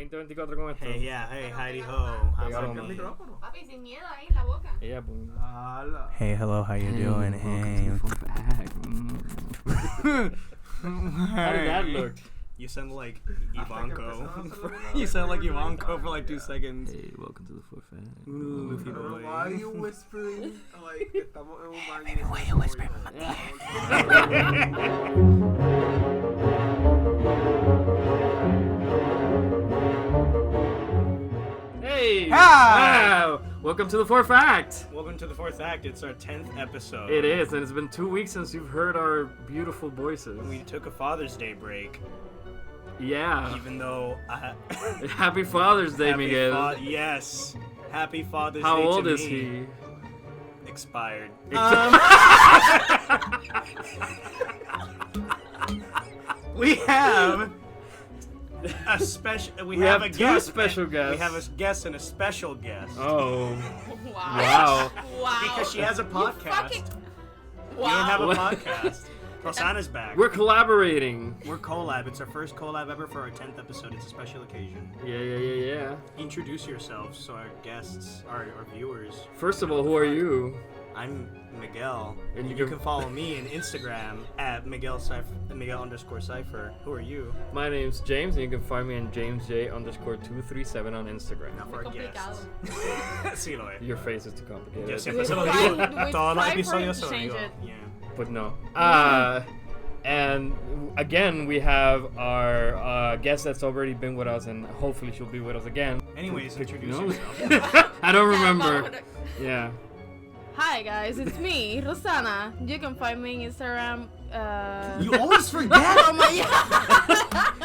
2024 con esto. Hey, yeah, hey, Heidi Ho. Papi, sin miedo ahí en la boca. Ella, pues. Hey, hello, how you doing? Hey. How did that look? You sound like Ivanko. You sound like Ivanko for like 2 seconds. Hey, welcome to the Fourth Fact. Ooh, if you don't Why are you whispering? Like, estamos en un baño. Baby, why you whispering? Hey! Hi! Wow! Welcome to the Fourth Act! Welcome to the 4th act. It's our 10th episode. It is, and it's been 2 weeks since you've heard our beautiful voices. We took a Father's Day break, Yeah. even though Happy Father's Day, Miguel. yes. Happy Father's How Day old to is me. he? Expired. We have a special. We have a two guest. special guests. We have a guest and a special guest. Oh. Wow. Wow. Because she has a podcast. We don't have a podcast. Rosanna's back. We're collaborating. We're collab. It's our first collab ever for our 10th episode. It's a special occasion. Yeah. Introduce yourselves so our guests, our viewers. First of all, who are you? I'm Miguel, And and you you can follow me on Instagram at Miguel_Cypher. Who are you? My name's James, and you can find me on JamesJ_237 on Instagram. Now for our guests. Sí lo es. Your face is too complicated. Yo siempre se lo With digo. Cypher, Todos los episodios se lo change digo. it. Yeah. But no. And again, we have our guest that's already been with us, and hopefully she'll be with us again. Anyways, introduce No? yourself. I don't remember. Yeah. Hi guys, it's me, Rosanna. You can find me on Instagram. You always forget.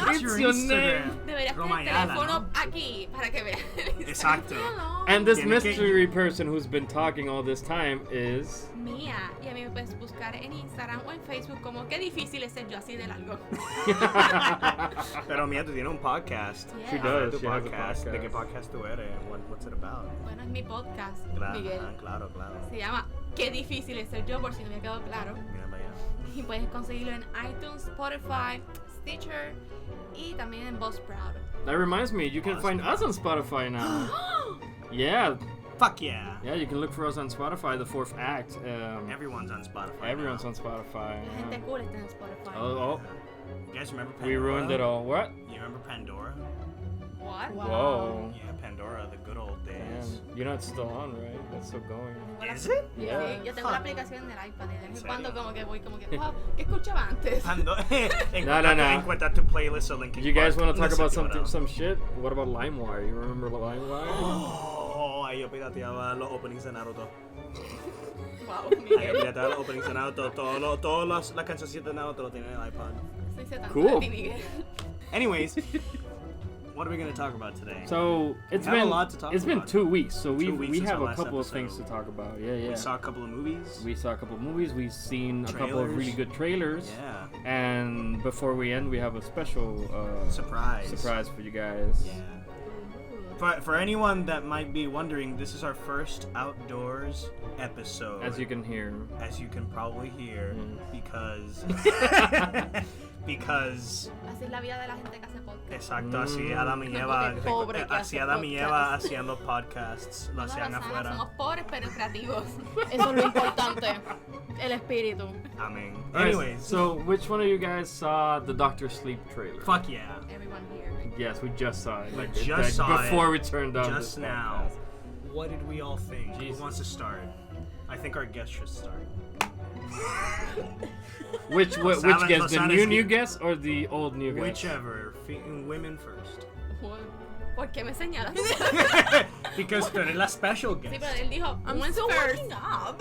It's your your Instagram. Deberías tener el Romayala, teléfono ¿no? aquí para que vean. Exacto. And this Tiene que- mystery person who's been talking all this time is... Mía, y a mí me puedes buscar en Instagram o en Facebook como qué difícil es ser yo así de largo. Pero Mía, tú tienes un podcast. She Yeah. does. Tu She has a podcast. ¿De qué podcast. podcast tú eres? What's it about? Bueno, es mi podcast, Claro, Miguel. claro. Se llama Qué difícil es ser yo, por si no me ha quedado claro. Mira para allá. Y puedes conseguirlo en iTunes, Spotify, Stitcher y también en Buzzsprout. That reminds me, you can find us on Spotify now. Yeah. Fuck yeah. Yeah, you can look for us on Spotify, the Fourth Act. Everyone's on Spotify. Everyone's now. on Spotify. La gente cool está en Spotify. Oh, You guys remember Pandora? we ruined it all. What? You remember Pandora? What? Whoa. Yeah, Pandora, the good old days. Damn. You're not still on, right? That's still going. Is it? Yeah. Sí, yo tengo Fuck. la aplicación en el iPad y de vez en serio? cuando como que voy como que, wow, ¿qué escuchaba antes? No. Encuentra tu playlist of Linkin You guys Park. want to talk Listen about to it something, out. some shit? What about LimeWire? You remember LimeWire? Oh, ahí yo pirateaba los openings de Naruto. Wow, Ahí yo Miguel. pirateaba los openings de Naruto. Todas las canciones de Naruto lo tienen en el iPod. No hice tanto Cool. de ti, Miguel. Anyways, what are we going to talk about today? So it's have a been lot to talk it's been about. 2 weeks, so 2 weeks we since have our a last couple of episode. things to talk about. Yeah. We saw a couple of movies. We saw a couple of movies. We've seen a couple of Trailers. really good trailers. Yeah. And before we end, we have a special Surprise. surprise for you guys. Yeah. For anyone that might be wondering, this is our first outdoors episode. As you can hear. As you can probably hear, Mm. because Así es la vida de la gente que hace podcast. exacto, así Adam y Eva, Gente pobre que así hace Adam y Eva podcast. hacían los podcasts, lo Todos hacían los afuera. somos pobres pero creativos. Eso es lo importante, el espíritu. Amén. Alright, Anyways, so which one of you guys saw the Doctor Sleep trailer? fuck yeah. Everyone here. Yes, we just saw it. We Like, just saw before it we turned on Just this now. podcast. What did we all think? Jesus. Who wants to start? I think our guest should start. Which guest? The Rosana's new the- guest or the old new guest? Whichever. Women first. ¿Por qué me señalas? Because tú eres la special Sí, guest. pero él dijo, I'm "Women's still first". waking up.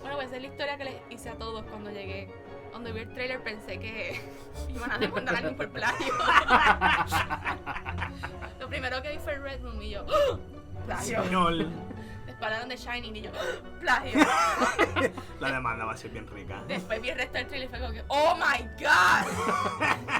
Bueno, voy a hacer la historia que les hice a todos cuando llegué. Cuando vi el trailer pensé que iban a demandar a alguien por plagio. Lo primero que vi fue el Red Room y yo, ¡oh! ¡Plagio! Señor. Después hablaron de Shining y yo, ¡oh! ¡Plagio! La demanda va a ser bien rica. Después vi el resto del trailer y fue como que, ¡oh my god!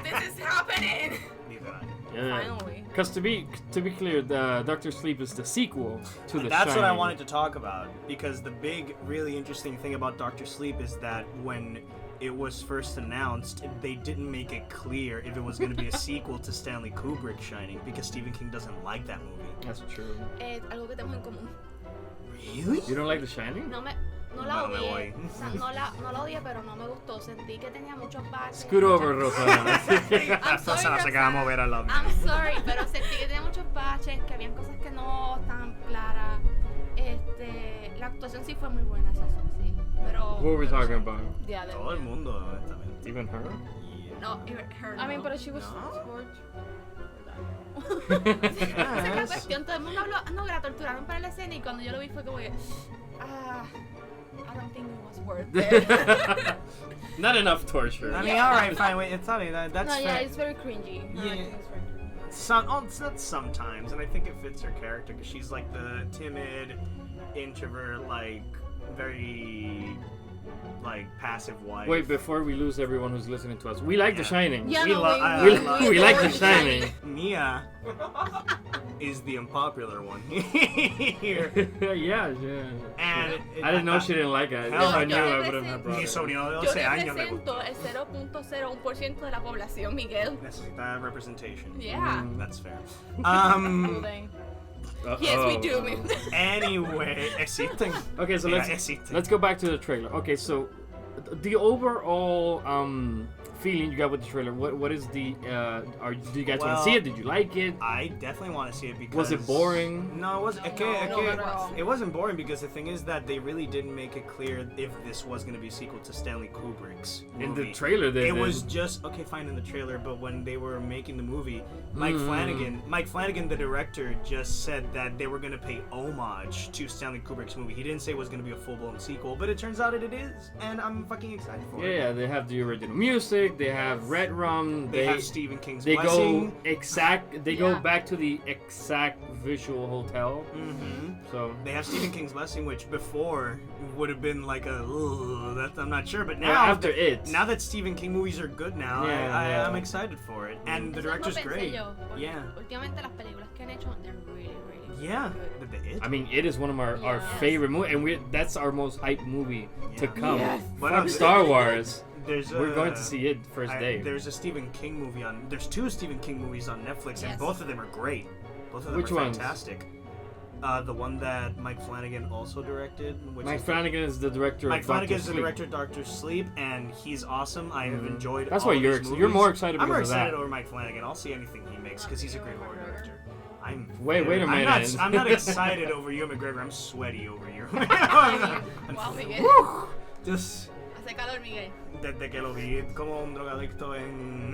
This is happening! Literal. Yeah. Finally. Because to be clear, the Doctor Sleep is the sequel to the That's what I Shining. wanted to talk about, because the big, really interesting thing about Doctor Sleep is that when it was first announced, they didn't make it clear if it was going to be a sequel to Stanley Kubrick's Shining because Stephen King doesn't like that movie. That's true. Algo que tenemos en común. Really? You don't like The Shining? No la No me odié. voy. O sea, no la odié, pero no me gustó. Sentí que tenía muchos baches. Scoot over, Rosana. I'm sorry, Se acaba de mover al lado. I'm sorry, pero sentí que tenía muchos baches, que habían cosas que no estaban claras. La actuación sí fue muy buena, eso sí. Pero. What were we talking about? Yeah, Todo el mundo, honestamente. Even her? No, her. I mean, no. but she was No. tortured. Esa es la cuestión, todo el mundo habló, no, que la torturaron para la escena y cuando yo lo vi fue como que, I don't think it was worth it. Not enough torture. I mean, alright, fine, wait, it's not, that's No, fair. yeah, it's very cringy. Yeah. I think it's very cringy. It's not sometimes, and I think it fits her character because she's like the timid, introvert, like very, like passive wife. Wait, before we lose everyone who's listening to us, we like The Yeah. Shining. Yeah, We no, lo- I- We, I- we like The adore Shining. Mia is the unpopular one here, yeah. and I didn't know she didn't like it. If Hell I no. knew, I wouldn't have brought Mi it. sobrino de Yo 11 años le represento el 0.01% de la población, Miguel. necesita representation. Yeah. That's fair. Soothing. Yes, we Uh-oh. do. Anyway, existen. Okay, so Mira, let's existen. go back to the trailer. Okay, so the overall feeling you got with the trailer. What is the do you guys want to see it? Did you like it? I definitely want to see it because Was it boring? No, it wasn't. No, not at all. It wasn't boring because the thing is that they really didn't make it clear if this was going to be a sequel to Stanley Kubrick's movie. In the trailer, they It did. was just okay, fine in the trailer, but when they were making the movie, Mike Mm. Flanagan, the director, just said that they were going to pay homage to Stanley Kubrick's movie. He didn't say it was going to be a full-blown sequel, but it turns out it is, and I'm fucking excited for it. Yeah, they have the original music. They have Red Rum. They have Stephen King's They blessing. go exact. They go Yeah. back to the exact visual hotel. Mm-hmm. So They have Stephen King's blessing, which before would have been like a that I'm not sure, but now yeah, after it. now that Stephen King movies are good now, Yeah. I'm excited for it, and the Eso director's lo pensé great. yo, porque Yeah. Últimamente las películas que han hecho, they're really, really Yeah, good. the It. I mean, it is one of our Yes. favorite movies, and that's our most hyped movie to Yeah. come. Yes. But Fuck no, Star Wars. There's We're going to see it first day. There's a Stephen King movie on. There's two Stephen King movies on Netflix, and Yes. both of them are great. Both of them Which are ones? fantastic. The one that Mike Flanagan also directed. Which Mike is Flanagan is the director Mike of Flanagan Doctor is the Sleep. director of Doctor Sleep, and he's awesome. I have enjoyed. That's all why of you're his you're movies. more excited I'm more because of excited that. over Mike Flanagan. I'll see anything he makes because he's a great horror director. Wait a I'm minute. not, I'm not excited over Ewan McGregor. I'm sweaty over you. Wow, Miguel. Just Hace calor, Miguel. desde que lo vi como un drogadicto en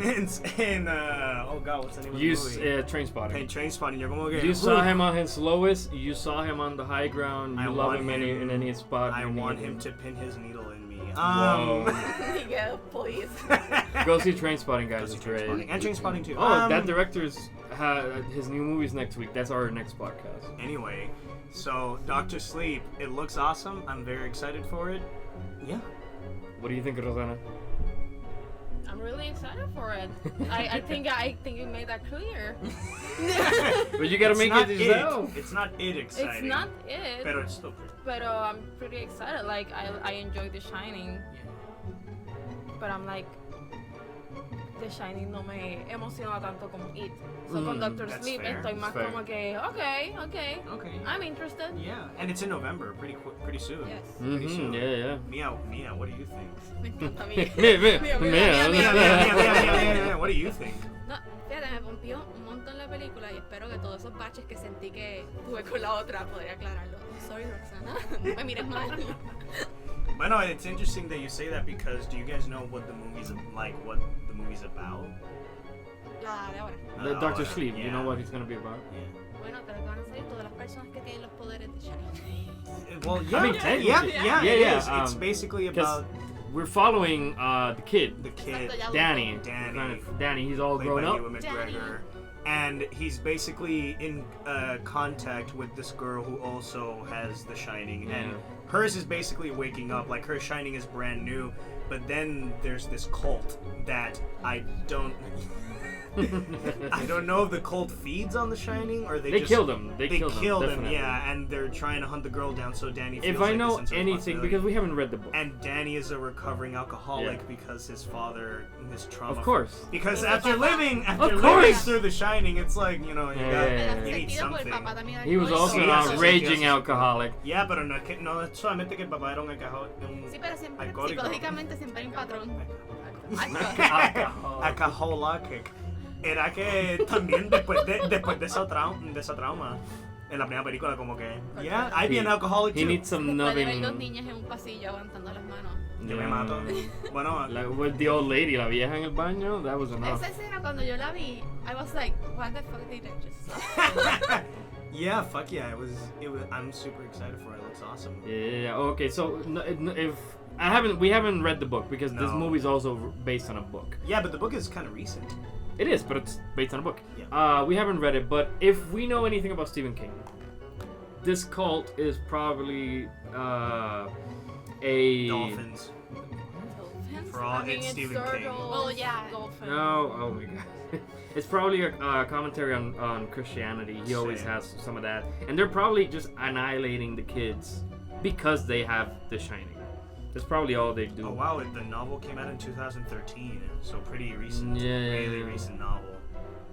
oh god, what's the name of You the movie? Trainspotting. Trainspotting. Yo como que You saw him on his lowest. You saw him on the high ground. You I love want him in any spot. I you want need him to pin his needle in me. Whoa. Miguel, please. Go see Trainspotting, Go guys. see It's great. Trainspotting. And Trainspotting too. Oh, that director's his new movie's next week. That's our next podcast. Anyway, so Doctor Sleep, it looks awesome. I'm very excited for it. Yeah. What do you think, Rosanna? I'm really excited for it. I think you made that clear. But you gotta It's make not it yourself. It's not it exciting. It's not it, Pero it's still pretty. but I'm pretty excited. Like I enjoy The Shining, but I'm like The Shining no me emociona tanto como It. So con Doctor that's Sleep fair, estoy that's más fair. como que okay. Okay. I'm interested. Yeah, and it's in November, pretty soon. Yes. Pretty Mm-hmm. soon. Yeah. Mia, what do you think? Me encanta, Miguel. Mia, what do you think? No, fíjate, me pompió un montón la película y espero que todos esos baches que sentí que tuve con la otra poder aclararlo. Sorry, Roxana. No me mires mal. Bueno, it's interesting that you say that because do you guys know what the movie's about? La de ahora. The Doctor Oh, Sleep. You yeah. know what he's gonna be about? Yeah. Bueno, pero que van a salir todas las personas que tienen los poderes de Shining. Well, I mean, technically. yeah, Yeah, it yeah, is. It's basically Because about we're following the kid, the kid, Exacto, ya lo Danny. Danny. Danny. He's all played grown by up. Ewan McGregor, and he's basically in contact with this girl who also has the Shining, and Yeah. hers is basically waking up. Like her Shining is brand new, but then there's this cult that I don't. I don't know if the cult feeds on The Shining or they just killed him. They killed him, definitely. yeah, and they're trying to hunt the girl down. So Danny feels If I like know a sense of anything, responsibility. because we haven't read the book. And Danny is a recovering alcoholic Yeah. because his father, his trauma. Of course. Because Of after course. living course. through The Shining, it's like, you know, you, Yeah, got, yeah, yeah. Pero you need sentido por el something. papá también He was also Sí, a eso sí, raging sí. alcoholic. Yeah, pero no es que no es solamente que el papá era un Sí, pero siempre, alcohólico. psicológicamente siempre hay un patrón. Alcoholic. Era que también después de esa trauma en la primera película como que yeah, I'd be an alcoholic He too. needs some Después de ver nubbing. dos niñas en un pasillo aguantando las manos. Yo me mato. Bueno, Like, with the old lady, la vieja en el baño, that was enough. Esa escena cuando yo la vi, I was like, what the fuck did I just saw? yeah, fuck yeah, it was I'm super excited for it. It looks awesome. Yeah. Okay. So if we haven't read the book because this No. movie's also based on a book. Yeah, but the book is kind of recent. It is, but it's based on a book. Yeah. We haven't read it, but if we know anything about Stephen King, this cult is probably a Dolphins. For all I mean, it's Stephen King. turtles, Well, yeah. dolphins. No, oh my god. It's probably a commentary on Christianity. He always Same. has some of that. And they're probably just annihilating the kids because they have The Shining. That's probably all they do. Oh wow, the novel came out in 2013, so pretty recent. Yeah. Really recent novel.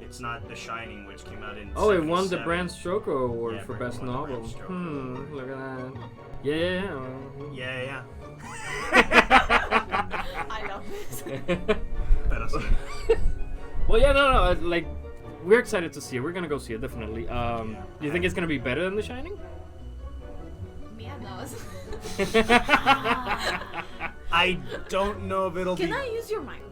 It's not The Shining, which came out in Oh, it won the 77. Bram Stoker Award Yeah, for Bram Best won the Novel. Bram Stoker Look at that. Yeah. Yeah. I love this. Pero sí. Well, yeah, no, like, we're excited to see it. We're gonna go see it, definitely. Do you think it's gonna be better than The Shining? Mia knows. I don't know if it'll Can be. I use your microphone?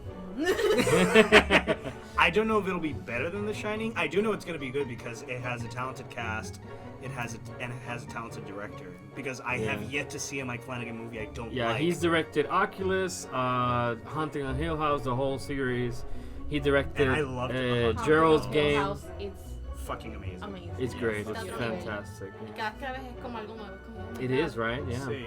I don't know if it'll be better than The Shining. I do know it's gonna be good because it has a talented cast. It has a talented director. Because I have yet to see a Mike Flanagan movie I don't Yeah, like. he's directed Oculus, Haunting on Hill House, the whole series. He directed And I loved it. Gerald's Hill Game. House, it's fucking amazing. amazing. It's great. Está It's otro nivel. fantastic. Y cada vez que la ves es como algo nuevo. Es como, oh my It God. is, right? Yeah. Sí.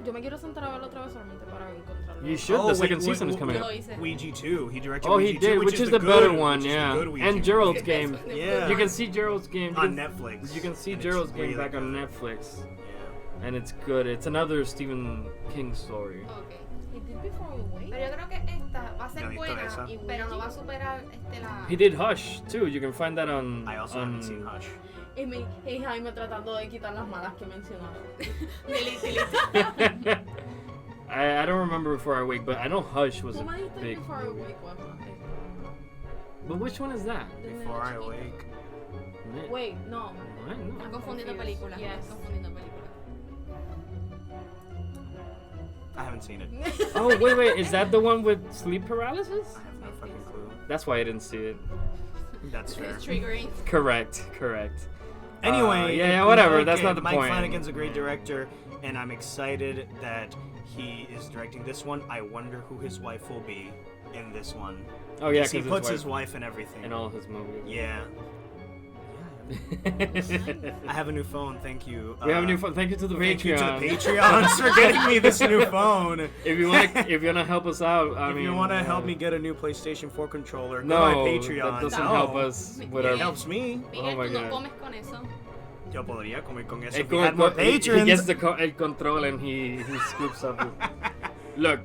Yo me quiero sentar a verlo otra vez solamente para encontrarlo. You should. The second season is coming Yo up. lo hice. Ouija 2. He directed Oh, Ouija he 2, did, which is the better good- one, which is the yeah. good Ouija And Gerald's movie. Game. Yeah. You can see Gerald's Game. On Netflix. You can see and it's Gerald's Game really back on good. Netflix. Yeah. And it's good. It's another Stephen King story. Ok. He did Before We Wake. Pero yo creo que esta va a ser No he visto buena, esa. pero no va a superar la... He did Hush, too. You can find that on... I also haven't seen Hush. Y Jaime tratando de quitar las malas que mencionaron. Delete. I don't remember Before I Wake, but I know Hush was Tú a me dijiste big... Before We Wake was But which one is that? Before I Wake. Wait, no. What? No. Están confundiendo películas. Yes. Están confundiendo películas. I haven't seen it. Oh, wait. Is that the one with sleep paralysis? I have no fucking clue. That's why I didn't see it. That's fair. It's triggering. Correct. Anyway, yeah, whatever. That's okay, not the Mike point. Flanagan's a great director, and I'm excited that he is directing this one. I wonder who his wife will be in this one. Oh, yeah, 'Cause he because puts his wife in everything. in all his movies. Yeah. I have a new phone. Thank you. We have a new phone. Thank you to the Thank you to the Patreon. Patreons for getting me this new phone. If you wanna help us out, I If mean, you want to help me get a new PlayStation 4 controller, go no, to my Patreon. that doesn't No. help us with It our. helps me. Miguel, my tú no God. comes con eso. Yo podría comer con eso El if we had more he patrons. gets the el control and he scoops up. Look,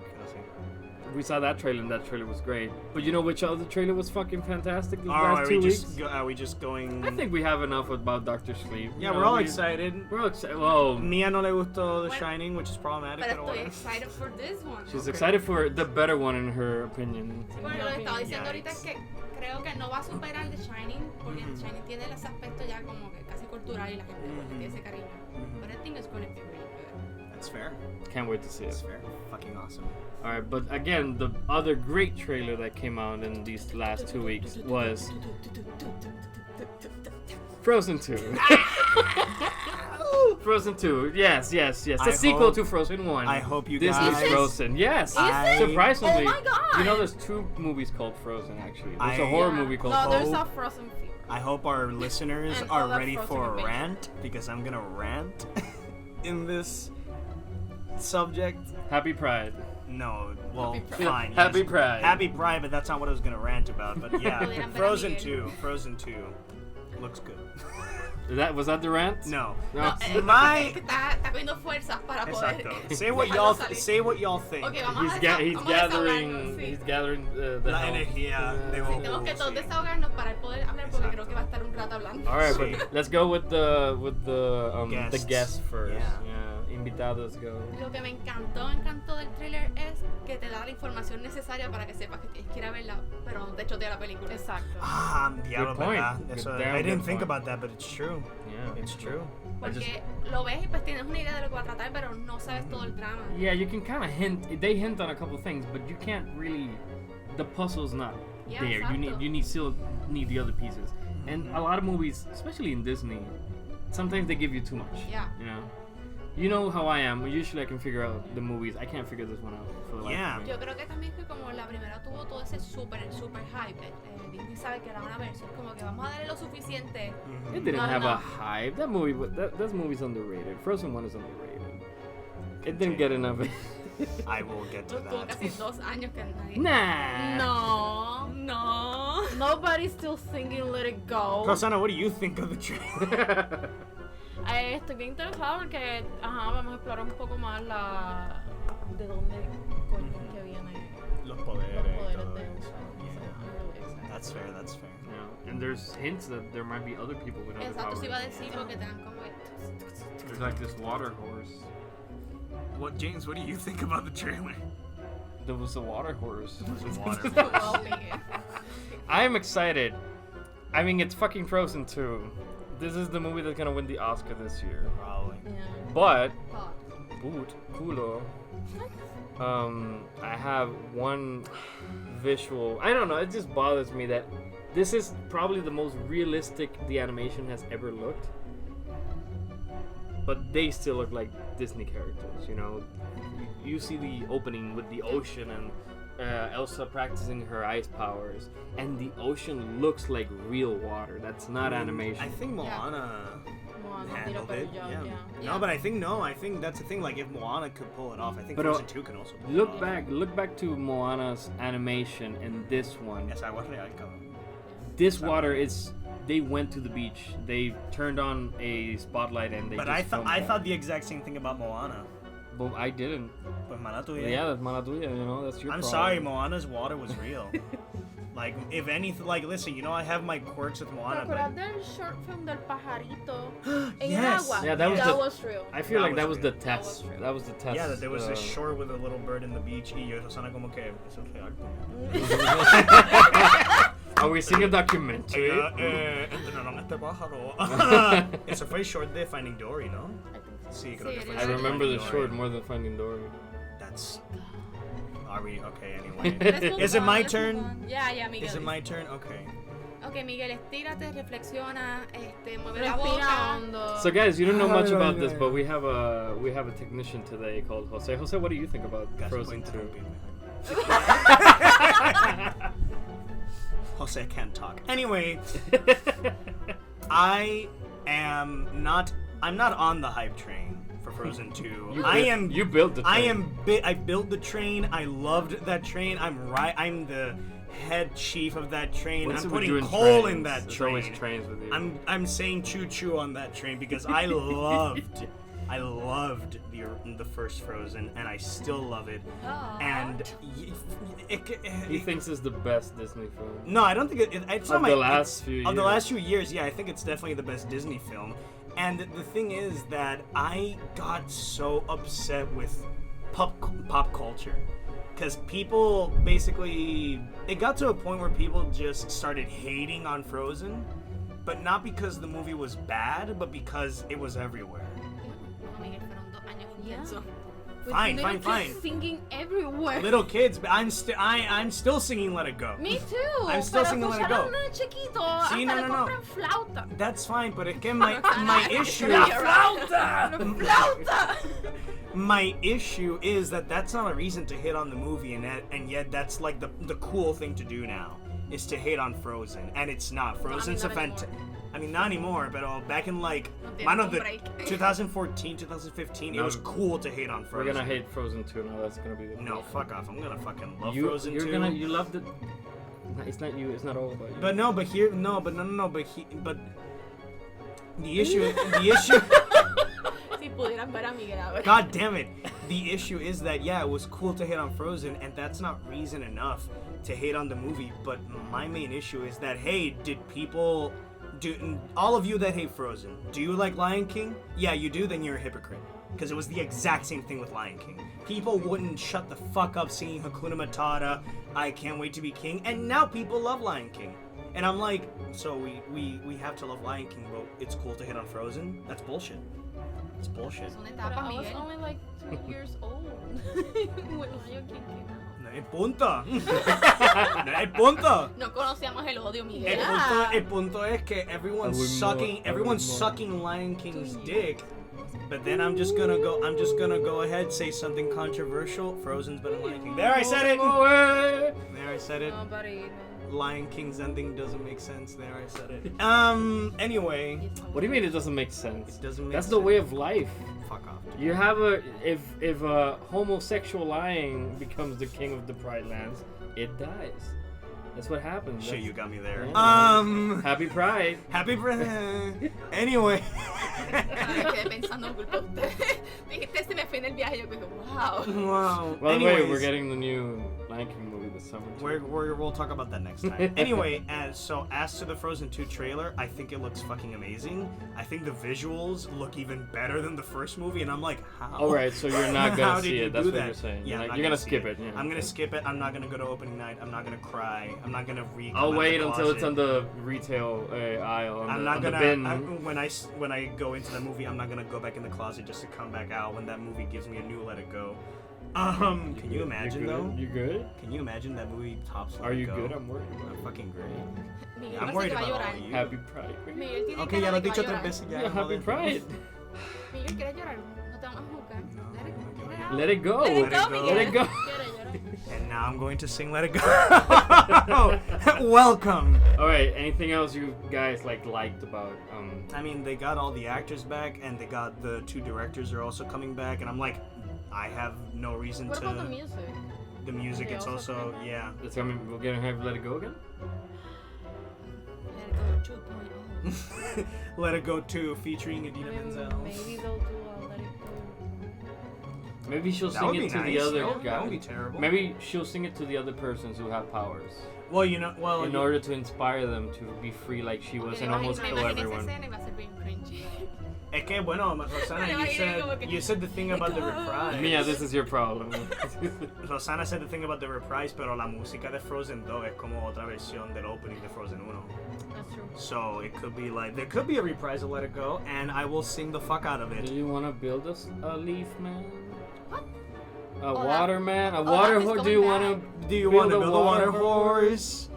we saw that trailer and that trailer was great. But you know which other trailer was fucking fantastic the last 2 weeks? Are we just going? I think we have enough about Doctor Sleep. Yeah, You we're know, all we- excited. We're all excited. Well, Mia no le gustó The Bueno, Shining, which is problematic. Pero Pero estoy bueno. excited for this one. she's Okay. excited for the better one in her opinion. Bueno, lo que estaba diciendo ahorita es Yikes. que creo que no va a superar The Shining, porque Mhm. The Shining tiene ese aspecto ya como que casi cultural y la gente pues, Mhm. tiene ese cariño. Mhm. But I think it's going to be really good. That's fair. Can't wait to see That's it. fair. Fucking awesome. All right, but again, the other great trailer that came out in these last 2 weeks was Frozen 2. Frozen 2, yes. The I sequel hope- to Frozen 1. I hope you This guys. is Frozen, yes. I- Surprisingly, Oh my God. you know there's 2 movies called Frozen actually. There's a I- horror Yeah. movie called No, there's Frozen. a Frozen fever. I hope our listeners And are other ready Frozen for a adventures. rant because I'm gonna rant in this subject. Happy Pride. No, well, Happy Pride. fine. Happy yes. Pride. Happy Pride, but that's not what I was gonna rant about. But yeah, Pudieran ver a Frozen Miguel. 2. Frozen 2 looks good. Was that the rant? No. No. My- Es que está cogiendo fuerzas para poder. Exacto. Say what dejarlo y'all salir. say what y'all think. Ok, vamos a He's vamos a desahogarnos, sí. he's gathering the La help. energía de Sí, tenemos que todos Sí. desahogarnos para poder hablar porque Exacto. creo que va a estar un rato hablando. All right, Sí. but let's go with the Guests. guests first. Yeah. Invitados go. Lo que me encantó del tráiler es que te da la información necesaria para que sepas que tienes que ir a verla, pero no te chotea la película. Exacto. Ah, diablo, point. ¿verdad? Good Eso, damn I didn't good think point. about that, but it's true. Yeah. It's true. Porque lo ves y pues tienes una idea de lo que va a tratar, pero no sabes todo el drama. Yeah, you can kind of hint. They hint on a couple things, but you can't really. The puzzle's not Yeah, there. exacto. You still need the other pieces. And a lot of movies, especially in Disney, sometimes they give you too much. Yeah. You know how I am. Usually I can figure out the movies. I can't figure this one out for the life Yeah. of me. Yo creo que también fue como la primera tuvo todo ese super hype. Disney sabe que la van a ver, so es como que vamos a darle lo suficiente. It didn't No, have no. a hype. That movie, that movie's underrated. Frozen 1 is underrated. It didn't get enough. I will get to Tuvo that. casi 2 años que nadie. Nah. No. Nobody's still singing Let It Go. Rosana, what do you think of the trailer? Estoy bien interesada porque vamos a explorar un poco más de dónde coño es que viene Los los poderes. poderes todo de eso. Elsa. So, I'm really excited. That's fair. That's fair. Yeah. And there's hints that there might be other people with other Exacto, powers. se iba a decir porque te dan como. There's like this water horse. What, James? What do you think about the trailer? There was a water horse. Water. Well, Miguel. I'm excited. I mean, it's fucking Frozen 2. This is the movie that's gonna win the Oscar this year. Probably. Yeah. But, But, boot, culo. I have one visual. I don't know. It just bothers me that this is probably the most realistic the animation has ever looked. But they still look like Disney characters. You see the opening with the ocean and Elsa practicing her ice powers, and the ocean looks like real water. That's not animation. I think Moana Moana did a handled better it. job, Yeah. yeah. No, but I think that's the thing. Like, if Moana could pull it off, I think But, Frozen 2 can also pull it Look off. back to Moana's animation and this one. Yes, I was real, cabrón. This water is. They went to the beach. They turned on a spotlight and they. But just I filmed thought that. the exact same thing about Moana. But I didn't. Pues mala tuya. Yeah, that's mala tuya, that's your I'm problem. sorry, Moana's water was real. Like, if anything, like, listen, I have my quirks with ¿Te Moana, acuerdas but del short film del pajarito en Yes. el agua? Yeah, that was the- was real. I feel That like that was was the real. That was test. true. That was the test. yeah, that there was a shore with a little bird in the beach. Y yo, Rosana, como que eso es real. Are we seeing a documentary? Entrenaron a este pájaro. Eso fue short de Finding Dory, ¿no? I think so. Sí, creo Sí, que fue I I short de remember the Finding short Dory. more than Finding Dory. That's. Are we okay? Anyway, Let's move is it on, my let's move turn? on. Ya, Miguel. Is it my turn? Okay. Ok, Miguel, estírate, reflexiona, mueve la boca. Respira hondo. So guys, you don't know much Ay, about ay, this, ay. but we have a technician today called Jose. Jose, what do you think about Gracias por Frozen 2? interrumpirme. Jose can't talk. Anyway, I'm not on the hype train for Frozen 2. You built the train. I built the train. I loved that train. I'm the head chief of that train. What's I'm it with putting you and coal trains? in that It's train. always trains with you. I'm saying choo choo on that train because I loved the first Frozen, and I still love it. Aw. And He thinks it's the best Disney film. no, I don't think it's Of not the my last few of the years. last few years. Yeah, I think it's definitely the best Disney film. And the thing is that I got so upset with pop culture because people basically it got to a point where people just started hating on Frozen, but not because the movie was bad, but because it was everywhere. No, Miguel, fueron 2 años Yeah. intensos. With Fine, little fine, kids fine. Singing everywhere. Little kids, but I'm still singing "Let It Go." Me too. I'm still pero singing Let It escuchar a Go. un nene chiquito, Sí, hasta no, le no, no. compran flauta. That's fine, but again, my issue. ¡Flauta! My issue is that that's not a reason to hit on the movie, and yet that's like the cool thing to do now is to hate on Frozen, and it's not. Frozen's not a anymore. I mean, not anymore, but back in like, tiene mano, un the break. 2014, 2015, it No. was cool to hate on We're Frozen. gonna hate Frozen 2 now. That's gonna be the No, fuck off. I'm gonna fucking love you, Frozen you're 2. gonna you love the. It's not you. It's not all about you. But no, but here, no, but the issue, Si pudieran ver a Miguel ahora. God damn it. The issue is that, yeah, it was cool to hate on Frozen, and that's not reason enough to hate on the movie. But my main issue is that, hey, all of you that hate Frozen, do you like Lion King? Yeah, you do, then you're a hypocrite. Because it was the exact same thing with Lion King. People wouldn't shut the fuck up singing Hakuna Matata, I Can't Wait to Be King, and now people love Lion King. And I'm like, so we have to love Lion King, but it's cool to hit on Frozen? That's bullshit. It's bullshit. Es una But etapa, I was Miguel. only like 2 years old when Lion King came out. No hay punto. No hay punto. No conocíamos el odio, Miguel. El punto es que everyone's sucking Lion King's dick. But then I'm just gonna go ahead, say something controversial. Frozen's better than Lion King. There, I said it. There, I said it. Nobody. Lion King's ending doesn't make sense. There, I said it. Anyway, What do you mean it doesn't make sense? It doesn't make That's the sense. way of life. fuck off. You have if a homosexual lion becomes the king of the Pride Lands, it dies. That's what happens. Shit, That's- you got me there. Yeah. Happy Pride. Happy birthday. Anyway. Ahora quedé pensando en culpa de usted. Dijiste se me fue en el viaje. Yo dije, wow. Wow. By the way, Anyways, we're getting the new Lion King movie this summer. too. we'll talk about that next time. Anyway, as to the Frozen 2 trailer, I think it looks fucking amazing. I think the visuals look even better than the first movie, and I'm like, how? All right, so you're not How gonna did see you it. That's do what that? you're saying. Yeah, I'm not You're gonna see skip it. Yeah. I'm gonna skip it. I'm not gonna go to opening night. I'm not gonna cry. I'm not gonna read. I'll wait until it's on the retail aisle. On I'm the, not on gonna. the bin. When I go into the movie, I'm not gonna go back in the closet just to come back out when that movie gives me a new Let It Go. Can you imagine you though? You good? Can you imagine that movie tops Let Are It you Go? good? I'm worried about I'm it. fucking great. Miguel I'm parece worried que va a about all llorar. of you. Happy Pride. Miguel tiene Okay, ya cara lo de he que dicho va a 3 llorar. veces ya. Yeah, Happy joder. Pride. Miguel, ¿quieres llorar? No te vamos a juzgar. Let it go. Let it out. Let it go. Let it go, Let Miguel. Let it go. Llora, llora. And now I'm going to sing Let It Go. Welcome. All right. Anything else you guys liked about? I mean, they got all the actors back, and they got the 2 directors are also coming back, and I'm like, I have no reason What to. about the music? The music, They it's also also coming yeah. It's coming. We're gonna have Let It Go again. Let it go 2.0. Let It Go 2 featuring I Idina mean, Menzel. maybe they'll do a Let It Go. Maybe she'll That would sing be it to nice. the other That guy. would be terrible. Maybe she'll sing it to the other persons who have powers, Well, you know, in order to inspire them to be free like she was and almost Me kill imaginé esa everyone. escena y va a ser bien cringy. Es que bueno, Rosana, you said the thing about the reprise. Mia, this is your problem. Rosana said the thing about the reprise, pero la música de Frozen 2 es como otra versión del opening de Frozen 1. That's true. So it could be like, there could be a reprise of Let It Go, and I will sing the fuck out of it. Do you want to build us a leaf man? What? A Olaf. water man? A Olaf water is horse? Do coming you back. want to? Do you want to build a water horse?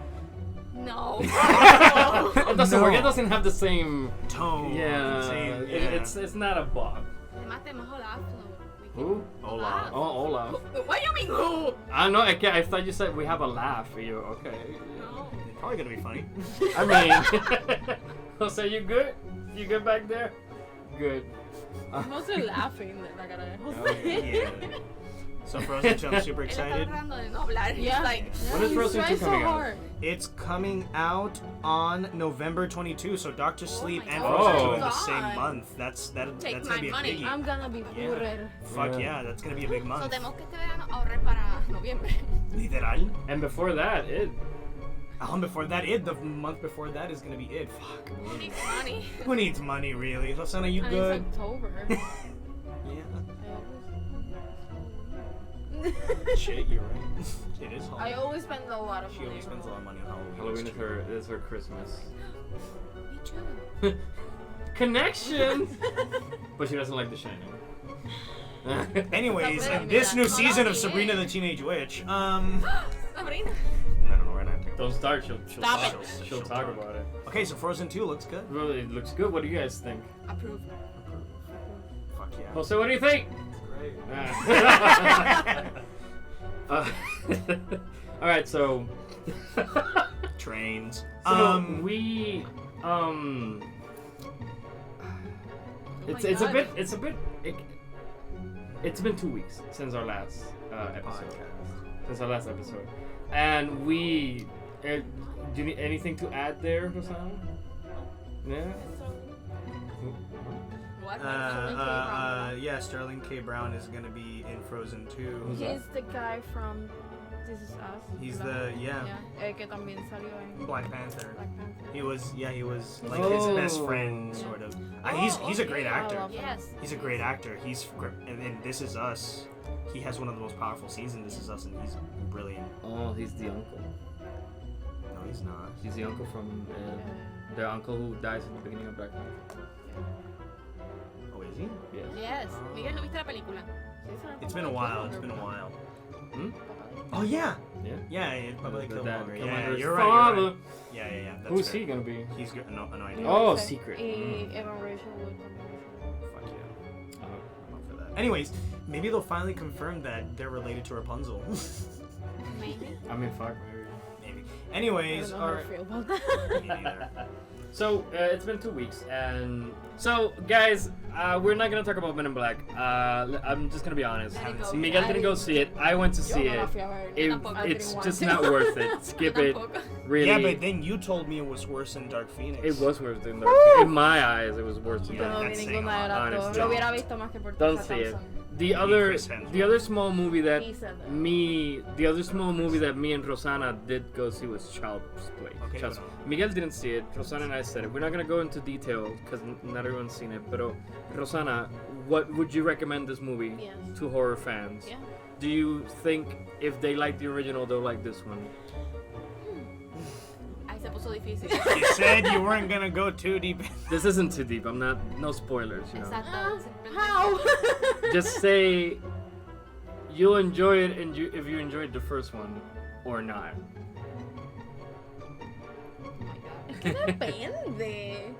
No. It doesn't work. No. It doesn't have the same. Tone. Yeah. Same, It's not a bog. Además tenemos Olaf. So Who? Olaf. Oh, Olaf. What do you mean who? I know. I thought you said we have a laugh. You okay? No. It's probably gonna be funny. I mean, Jose, you good? You good back there? Good. I'm also laughing at la cara de Oh, Jose. Yeah. So Frozen 2, I'm super Él está excited. tratando de no hablar. He's Yeah. like, When is You Frozen 2 try so coming out? hard. It's coming out on November 22, so Doctor Oh Sleep my and God. Frozen 2 Oh in the God. same month. That's Take gonna my be a money. biggie. I'm gonna be Yeah. poorer. Fuck Yeah. yeah, that's gonna be a big so month. tenemos que este verano ahorrar para noviembre. Literal. And before that, Before that, the month before that is gonna be it. Fuck. Who needs money? Who needs money, really? Rosana, you And good? it's October. Yeah. Shit, you're right. It is I Halloween. always spend a lot of She money. always spends a lot of money on Halloween. Halloween It's is true. her Christmas. Me too. Connection. But she doesn't like The Shining. Anyways, Stop this it. new No, season no, of Sabrina the Teenage Witch. Sabrina. No, we're not. Don't start. She'll Stop talk. it. She'll talk about it. Okay, so Frozen 2 looks good. Well, it looks good. What do you guys think? Approve. Fuck yeah. Jose, what do you think? Great. All right, so Trains. we It's a bit. It's been 2 weeks since our last episode. Since our last episode, and we. Do you need anything to add there, Rosanna? Yeah. What? Yeah, Sterling K. Brown is gonna be in Frozen 2. Who's that? He's the guy from This Is Us. He's ¿verdad? the Que también salió en Black Panther. Black Panther. He was like his best friend, Yeah. sort of. Oh, He's a great okay. actor. I love him. Yes. He's a great actor. He's and in This Is Us, he has one of the most powerful scenes in This Is Us, and he's brilliant. Oh, he's the uncle. No, he's not. He's the uncle from the uncle who dies at the beginning of Black Panther. Oh, is he? Yes. Yes. Miguel, ¿no viste la película? It's been a while. It's been a while. Hmm? Oh yeah. Yeah. Yeah, it's probably The dad, Killmonger. Commander's Yeah, you're right. father. You're right. Yeah. That's Who's fair. he gonna be? He's good. No idea. Oh, Beyoncé. secret. Y Evan Rachel Wood también. Fuck yeah. Uh, I'm up for that. Anyways, maybe they'll finally confirm that they're related to Rapunzel. Maybe. I mean, fuck, maybe. Maybe. I Anyways, don't know how our I feel about that. me neither. So it's been 2 weeks, and so guys, we're not gonna talk about Men in Black. I'm just gonna be honest. Let it go. Miguel didn't go see it. I went to see Yo no la it. fui a ver. It- tampoco. I it's didn't want just to. not worth it. Skip it. Tampoco. Really. Yeah, but then you told me it was worse than Dark Phoenix. it was worse than Dark. In my eyes, it was worse than Yeah, Yo no Dark. vi that's saying ninguna a de lot, las dos. honestly. Lo hubiera visto más que por Don't Tessa see it. Thompson. The other, Chris Hemsworth. the other small movie that He said that. me and Rosanna did go see was Child's Play. Okay, Child's- bueno. Miguel didn't see it. Rosanna and I said it. We're not gonna go into detail because not everyone's seen it. But Rosanna, what would you recommend this movie Yes. to horror fans? Yeah. Do you think if they like the original, they'll like this one? Ahí se puso difícil. You said you weren't gonna go too deep. This isn't too deep. I'm not. No spoilers. You know. Exacto. Simplemente- How? Just say you'll enjoy it, and if you enjoyed the first one or not. Oh my God. Que depende.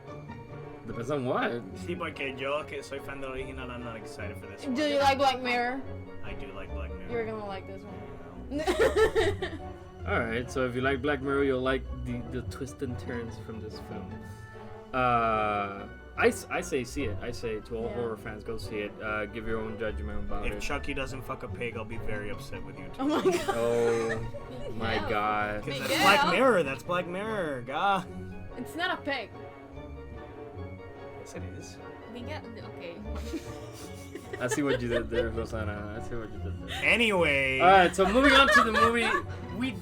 Depends on what. Sí, porque yo, que soy fan del original, I'm not excited for this one. Do you like Black Mirror? I do like Black You're Mirror. gonna like this one. All right, so if you like Black Mirror, you'll like the twists and turns from this film. I say see it. I say to all Yeah. horror fans, go see it. Give your own judgment about If it. Chucky doesn't fuck a pig, I'll be very upset with you Oh too. my god. Oh my Miguel. God. Because Miguel. that's Black Mirror. That's Black Mirror. God. It's not a pig. Yes, it is. Miguel, okay. I see what you did there, Rosanna. I see what you did there. Anyway. All right, so moving on to the movie we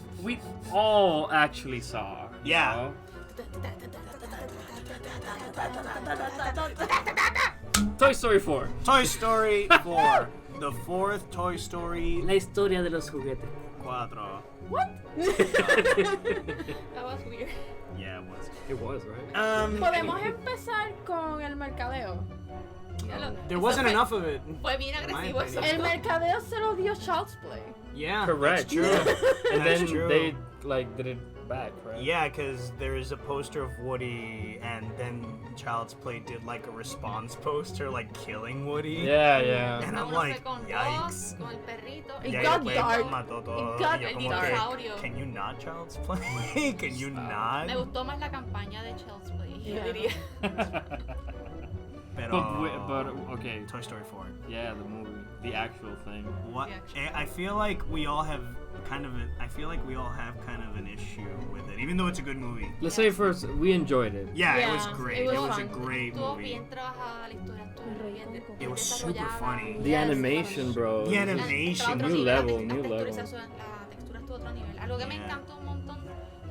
all actually saw. you Yeah. know? Toy Story 4. Toy Story 4. The fourth Toy Story La historia de los juguetes. 4. What? That was weird. Yeah, it was. It was, right? Podemos empezar con el mercadeo. There wasn't enough of it. Fue bien agresivo eso. El mercadeo se lo dio Child's Play. Yeah, Correct. That's true. And That's then true. they like did it back, right? Yeah, because there is a poster of Woody, and then Child's Play did like a response poster, like killing Woody. Yeah, yeah. And I'm Uno like, fue con yikes. Ross, con el perrito. It Ya, got después dark. mató todo. It got Y yo el como que, dinosaurio. can you not Child's Play? Can you not? Me gustó más la campaña de Child's Play, yo Yeah. diría. but okay. Toy Story 4. Yeah, the movie, the actual thing. What? Yeah. I feel like we all have kind of an issue with it, even though it's a good movie. Let's say first, we enjoyed it. Yeah, it Yeah, was great. it was It was a fun. great Estuvo movie. bien trabajada la historia, estuvo bien It was super desarrollada. funny. The Yes. animation, bro. The Está a animation, otro new nivel, level, la new level. texturización, la textura estuvo a otro nivel. Algo que me Yeah. encantó un montón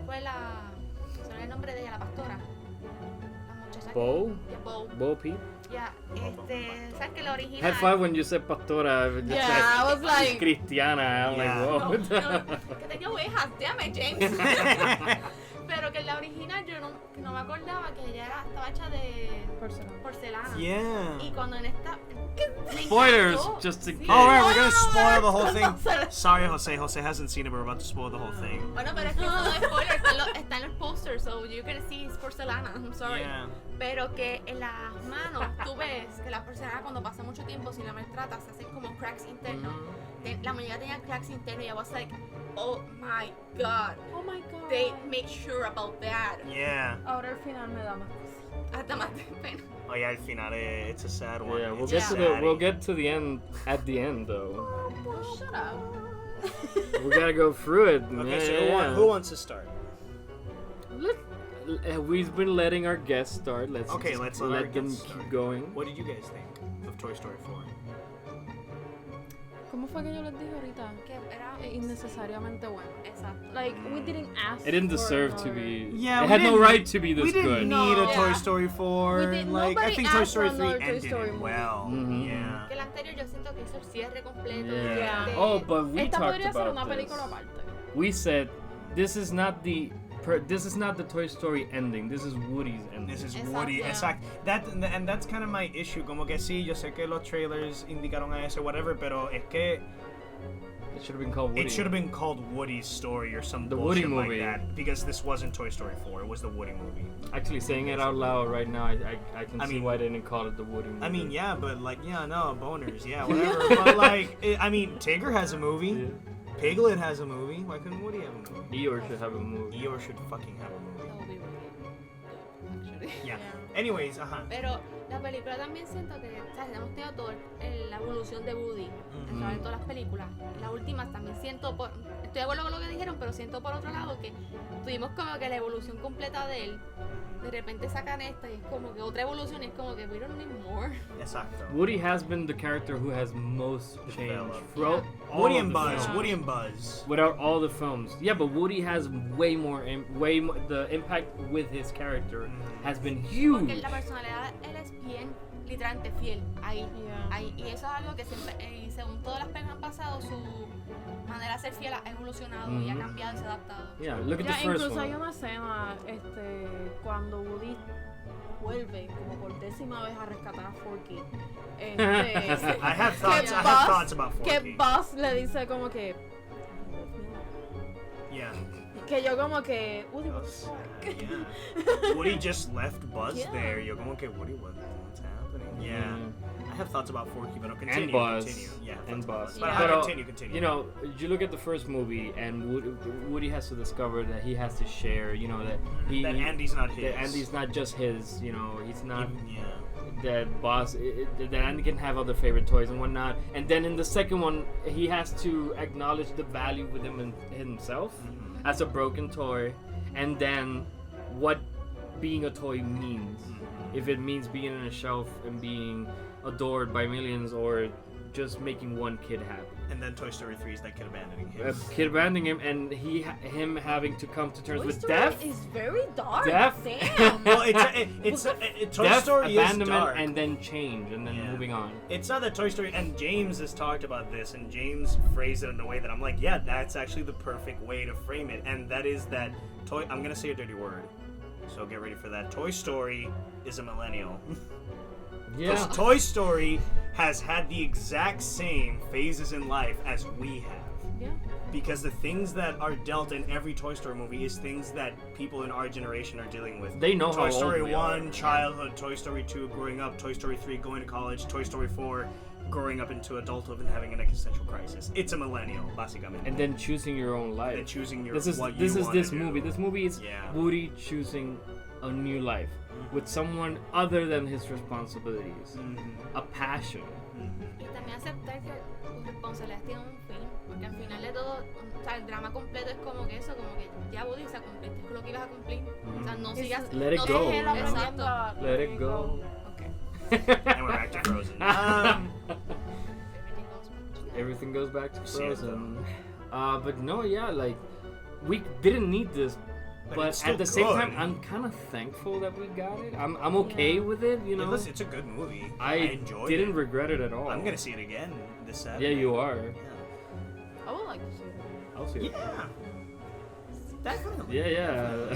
fue se me olvidó el nombre de ella, la pastora. La muchacha Bo? que... Bo. Bo Peep? Ya, ¿sabes que la original? High five when you said pastora. Just Yeah, I was like, Cristiana. I'm Yeah. like, No, whoa. no, que tenía ovejas, damn it, James. Pero que en la original yo no me acordaba que ella estaba hecha de porcelana. Yeah. Y cuando en esta... me Spoilers, encantó. just in Sí. case. All right, we're gonna spoil the whole thing. Spoiler. Sorry, Jose. Jose hasn't seen it, but we're about to spoil the whole thing. Bueno, pero es que no es spoiler, está en el poster, so you're gonna see it's porcelana, I'm sorry. Yeah. Pero que en las manos tú ves que la porcelana cuando pasa mucho tiempo si la maltratas se hacen como cracks internos. La muñeca tenía cracks internos y I was like, oh my god, Oh my god. they make sure about that. Yeah. Ahora al final me da más cosas. Hasta más de pena. Oh yeah, al final it's a sad one. Yeah, we'll It's get a to the saddie. we'll get to the end at the end though. Oh, shut up. We gotta go through it. Okay, yeah, so yeah. who wants to start? We've been letting our guests start. Let's Okay, let's let our them guests keep start. going. What did you guys think of Toy Story 4? ¿Cómo fue que yo les dije ahorita? Que era Innecesariamente bueno. exacto. Like, we didn't ask It didn't for deserve to another- be. Yeah, it we had no didn't- right to be this We didn't good. need a No. Toy Yeah. Story 4. We did- Like I nobody think Toy asked Story for 3 another Toy ended Story it movie. well. Mhm. Yeah. Que el anterior yo siento que hizo el cierre completo. Yeah. de- Oh, but we Esta talked podría ser about una this. película aparte. We said this is not the Toy Story ending. This is Woody's ending. This is Exacto. Woody. Yeah. Exact. And that's kind of my issue. Como que sí, yo sé que los trailers indicaron a eso, whatever, pero es que It should have been called Woody. it should have been called Woody's Story or some The bullshit Woody like movie. that. Because this wasn't Toy Story 4. It was the Woody movie. Actually, saying it out loud right now, I can I see mean- why they didn't call it the Woody movie. I mean, yeah, but like, yeah, no, boners, yeah, whatever. But like, I mean, Tigger has a movie. Yeah. Piglet has a movie. Why couldn't Woody have a movie? Eeyore should have a movie. Eeyore should fucking have a movie. That would be really good, actually. Yeah. Anyways, Pero la película también siento que, o sea, hemos tenido toda la evolución de Woody a través de todas las películas. Las últimas también siento, estoy de acuerdo con lo que dijeron, pero siento por otro lado que tuvimos como que la evolución completa de él. De repente sacan esta y es como que otra evolución y es como que we don't need more. exacto. Woody has been the character who has most changed Developed. throughout all Woody of and the Buzz. films. Woody and Buzz. Without all the films, yeah, but Woody has way more. The impact with his character has been Porque huge. la personalidad él es bien literalmente fiel ahí. Yeah. Ahí, y eso es algo que siempre, y según todas las películas han pasado, su manera de ser fiel ha evolucionado y ha cambiado y se ha adaptado. Yeah, look at Ya, the first incluso hay one. una escena cuando Woody vuelve como por 10ª vez a rescatar a Forky. I have thoughts. Que I have Buzz- thoughts about que Forky. Buzz le dice como que Yeah. que yo como que Woody, what the Buzz, fuck? yeah. Woody just left Buzz Yeah. there. You're going, okay, Woody, what's happening? Yeah. I have thoughts about Forky, but I'll continue. And Buzz. Continue. Yeah. And thoughts Buzz. about Yeah. But But, continue. You know, you look at the first movie, and Woody has to discover that he has to share. You know that that Andy's not his. that Andy's not just his. You know, he's not. Yeah. That boss that Andy can have other favorite toys and whatnot, and then in the second one he has to acknowledge the value within himself as a broken toy, and then what being a toy means, if it means being on a shelf and being adored by millions or just making one kid happy. And then Toy Story 3 is that kid abandoning him. A kid abandoning him, and him having to come to terms Toy with Story death. is very dark. Death. Damn. Well, Toy Death, Story is abandonment, dark. and then change, and then Yeah. moving on. It's not that Toy Story, and James has talked about this, and James phrased it in a way that I'm like, yeah, that's actually the perfect way to frame it, and that is that I'm gonna say a dirty word, so get ready for that. Toy Story is a millennial. Because Yeah. Toy Story has had the exact same phases in life as we have. Yeah. Because the things that are dealt in every Toy Story movie is things that people in our generation are dealing with. They know how Toy old Story we 1, are. childhood, Toy Story 2, growing up, Toy Story 3, going to college, Toy Story 4, growing up into adulthood and having an existential crisis. It's a millennial, básicamente. And then choosing your own life. then choosing your This is what this you is wanna this do. movie. This movie is Yeah. Woody choosing a new life with someone other than his responsibilities, a passion. Y también aceptar que tus responsabilidades tienen un fin, porque al final de todo, o sea, el drama completo es como que eso, como que ya Woody, o sea, cumpliste con lo que ibas a cumplir. O sea, no sigas. Let it no go, dejes Él el man. aprendiendo Exacto. a- Let it go. Okay. And we're back to Frozen. Everything goes back to Cierto. Frozen. But no, yeah, like we didn't need this, But but it's at still the same good. time, I'm kind of thankful that we got it. I'm okay with it, you know. Listen, it's a good movie. I enjoyed didn't it. regret it at all. I'm gonna see it again this Saturday. Yeah, you are. I would like to see it. I'll see it. Yeah. Definitely. Yeah, yeah.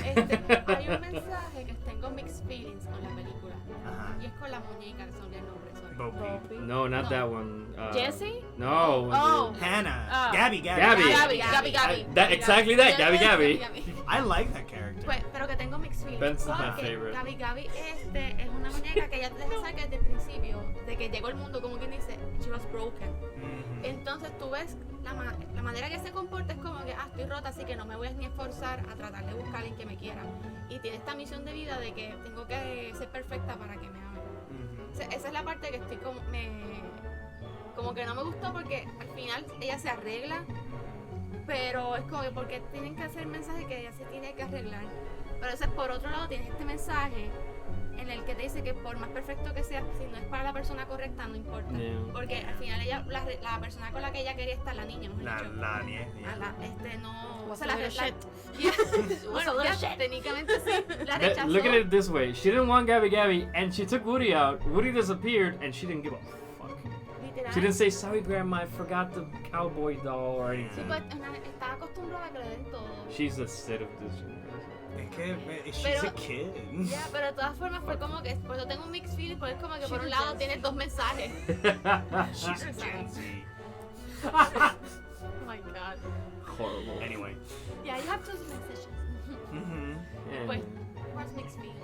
Hay un mensaje que tengo mixed feelings con la película. Ajá. Y es con la muñeca, que se me olvidó el nombre, sorry. Bo Peep. Bobby. No, not No. that one. Jessie? No. Oh. Hannah. Oh. Gabby. Gabby. Gabby. That exactly that. Gabby. Gabby. I like that character. Pues, pero que tengo mixed feelings. Benson's my Porque favorite. Gabi es una muñeca que ella te deja saber que desde el principio, de que llegó al mundo, como quien dice, she was broken. Mhm. Entonces tú ves la manera que se comporta es como que, estoy rota, así que no me voy a ni esforzar a tratar de buscar a alguien que me quiera. Y tiene esta misión de vida de que tengo que ser perfecta para que me amen. Mhm. O sea, esa es la parte que estoy como que no me gustó porque al final ella se arregla, pero es como que porque tienen que hacer mensaje que ella se tiene que arreglar. Pero entonces por otro lado tienes este mensaje en el que te dice que por más perfecto que sea, si no es para la persona correcta, no importa. Yeah. Porque al final ella, la persona con la que ella quería estar, la niña, mejor dicho, La niña. no... Was o sea, a little shit. bueno, Was a ya, little shit. técnicamente sí, la rechazó. Look at it this way. She didn't want Gabby, and she took Woody out. Woody disappeared, and she didn't give a fuck. Literal. She didn't say, sorry, Grandma, I forgot the cowboy doll or Sí, anything. pues está acostumbrada a que le den todo. She's a Sid of this generation. Es que she's Pero- a kid. Ya, pero de todas formas fue como que, por eso tengo un mixed feeling, porque es como que por She's un a lado Gen Z. tienes dos mensajes. She's a Gen Z. Oh my god. Horrible. Anyway. Yeah, you have two messages. Mhm. And Pues, what's mixed feelings?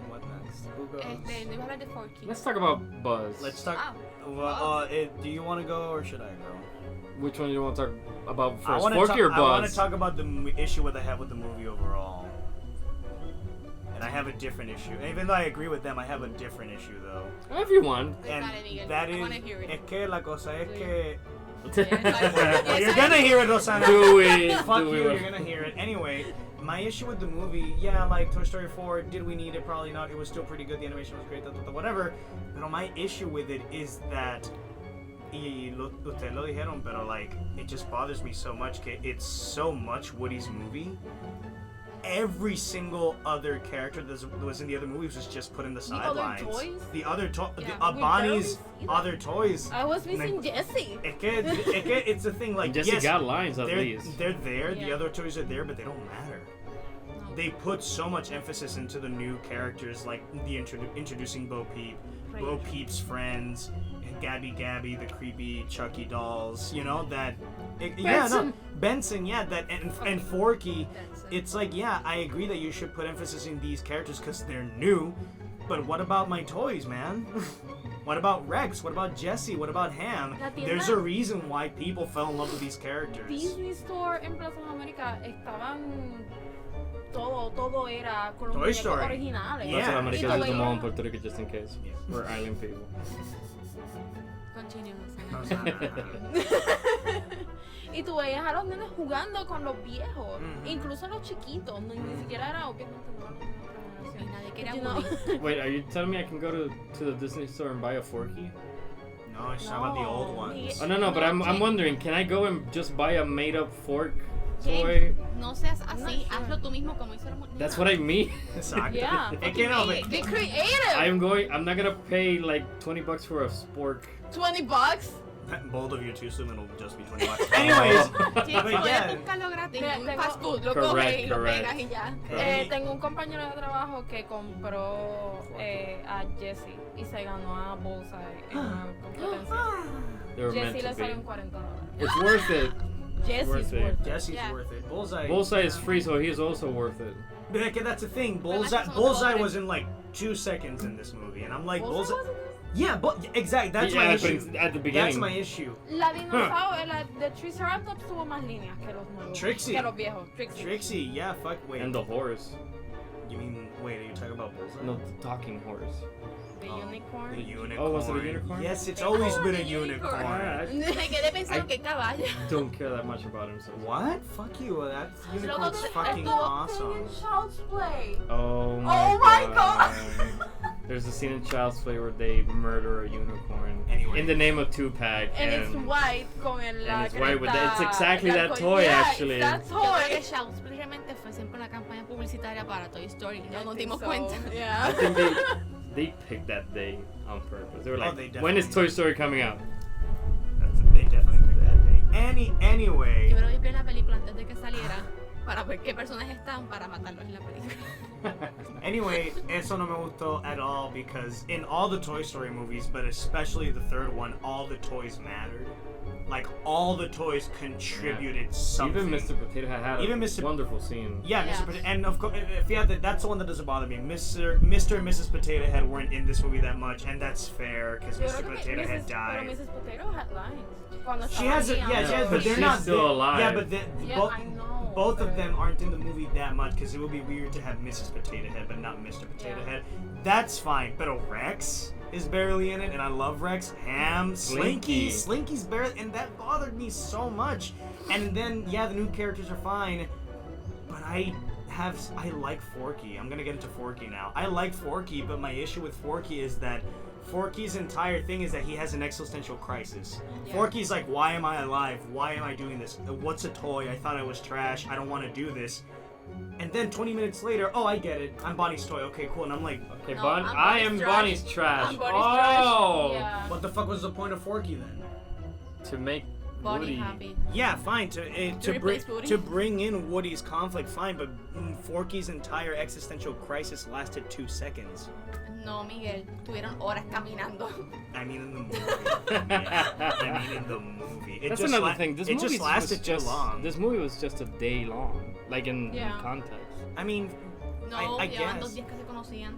What next? Who goes? No iba a hablar de Forky. let's talk about Buzz. Let's talk. Oh. Do you want to go or should I go? Which one do you want to talk about I first? want Forky or I want Buzz? to talk about the issue that I have with the movie overall. And I have a different issue. Even though I agree with them, I have a different issue though. If you want. Pues And dale, Miguel. that I is, wanna hear it. es que la cosa es Do que. Yes, You're I gonna do. hear it, Rosana. Do it. Fuck Do you, it. you're gonna hear it. Anyway, my issue with the movie, yeah, like Toy Story 4, did we need it? Probably not. It was still pretty good. The animation was great, whatever. But my issue with it is that, ustedes lo dijeron, pero like, it just bothers me so much. Que it's so much Woody's movie. Every single other character that was in the other movies was just put in the other sidelines. toys? The other Yeah, we Bonnie's barely see them. other toys. I was missing Jessie. It's the thing, like, Jesse yes, got lines at least. they're there, the Yeah. other toys are there, but they don't matter. No. They put so much emphasis into the new characters, like the introducing Bo Peep, Right. Bo Peep's friends, and Gabby, the creepy Chucky dolls. You know that. Benson, yeah, that and Forky. Benson. It's like, yeah, I agree that you should put emphasis in these characters because they're new. But what about my toys, man? What about Rex? What about Jesse? What about Ham? La tienda- There's a reason why people fell in love with these characters. Disney Store en Plaza América estaban todo era con los Toy muñecos Story. originales. Yeah. That's what I'm gonna Y get tú to the veías- mall in Puerto Rico just in case. Yeah. We're island people. Continue, No, Rosana. it's not. Y tú veías a los nenes jugando con los viejos, Mhm. incluso los chiquitos, no, ni siquiera era obviamente no eran de nuestra Y generación. nadie quería You know? Woody. Wait, are you telling me I can go to the Disney store and buy a Forky? No, it's not about the old ones. Oh no, but I'm Jake. wondering, can I go and just buy a made up fork Jake, toy? no seas I'm not así, sure. hazlo tú mismo como hizo la muñeca. That's what I mean. Exacto. Yeah. Es que no, Fucking but- Be creative! I'm not gonna pay like $20 for a spork. $20? Bold of you too soon, it'll just be $20. Anyways, Jake, but puedes yeah. buscarlo gratis Mira, en un tengo- fast food, lo Correct, coges y lo correct. pegas y ya. Tengo un compañero de trabajo que compró a Jessie y se ganó a Bullseye en una competencia. They were meant Jessie to le salen be. $40. It's worth it. Jessie's worth it. worth it. Jesse's Yeah. worth it. Bullseye. Bullseye is free, so he's also worth it. But like, that's the thing. Además Bullseye, que son Bullseye pobres. was in like 2 seconds in this movie, and I'm like, Bullseye Bullseye. wasn't there? Yeah, but exactly. That's Yeah, my but issue. it's at the That's beginning. my issue. La dinosaurio, la de Triceratops tuvo más líneas que los nuevos. Trixie. Que los viejos. Trixie. Trixie, yeah, fuck. Wait, And the horse. you mean wait? Are you talking about Bullseye? No, the talking horse. The Oh, unicorn. The unicorn. Oh, was it a unicorn? Yes, it's always been a the unicorn. unicorn. I Me quedé pensando I- que caballo. don't care that much about him. So. What? Fuck you. That unicorn's Luego, fucking Estuvo awesome. en Child's Play. Oh Oh my God. There's a scene in Child's Play where they murder a unicorn Anyway. in the name of Tupac, And it's white con el la it's white with the- it's cresta- exactly la that col- toy, yeah, actually. That Yo creo que toy. Child's Play realmente fue siempre una campaña publicitaria para Toy Story. No I nos think dimos so, cuenta. I Yeah. think they picked that day on purpose. They were like, they when is definitely Toy Story coming out? They definitely picked that day. Anyway. Yo creo que vi la película antes de que saliera para ver qué personajes están para matarlos en la película. Anyway, eso no me gustó at all because in all the Toy Story movies, but especially the third one, all the toys mattered. Like all the toys contributed something. Even Mr. Potato Head had Even a Mr. wonderful scene. Yeah, Yeah. Mr. Potato, and of course, if you have that's the one that doesn't bother me. Mr. and Mrs. Potato Head weren't in this movie that much, and that's fair because Yo Mr. creo que Potato Head Pero died. Mrs. Potato had lines. Cuando She estaba has a, guiando. yeah, she has, but they're She's not still alive. Yeah, but Yeah, I know. both of but- them aren't in the movie that much because it would be weird to have Mrs. Potato Head but not Mr. Potato Yeah. Head. That's fine, but Rex is barely in it, and I love Rex. Ham, Slinky. Slinky's barely, and that bothered me so much. And then, yeah, the new characters are fine, but I like Forky. I'm gonna get into Forky now. I like Forky, but my issue with Forky is that Forky's entire thing is that he has an existential crisis. Yeah. Forky's like, why am I alive? Why am I doing this? What's a toy? I thought I was trash. I don't want to do this. And then 20 minutes later, oh, I get it. I'm Bonnie's toy. Okay, cool. And I'm like, Okay, No, Bon, I'm I Bonnie's am trash. Bonnie's trash. I'm Bonnie's trash. Oh, Yeah. what the fuck was the point of Forky then? to make Bonnie Woody happy. Yeah, fine. To replace Woody? to bring in Woody's conflict, fine. But Forky's entire existential crisis lasted 2 seconds. No, Miguel, tuvieron horas caminando. I mean, in the movie. I mean, in the movie. It That's just another thing. This it movie just lasted was too just long. This movie was just a day long, like in Yeah. context. I mean, No, I llevaban guess. 2 días que se conocían.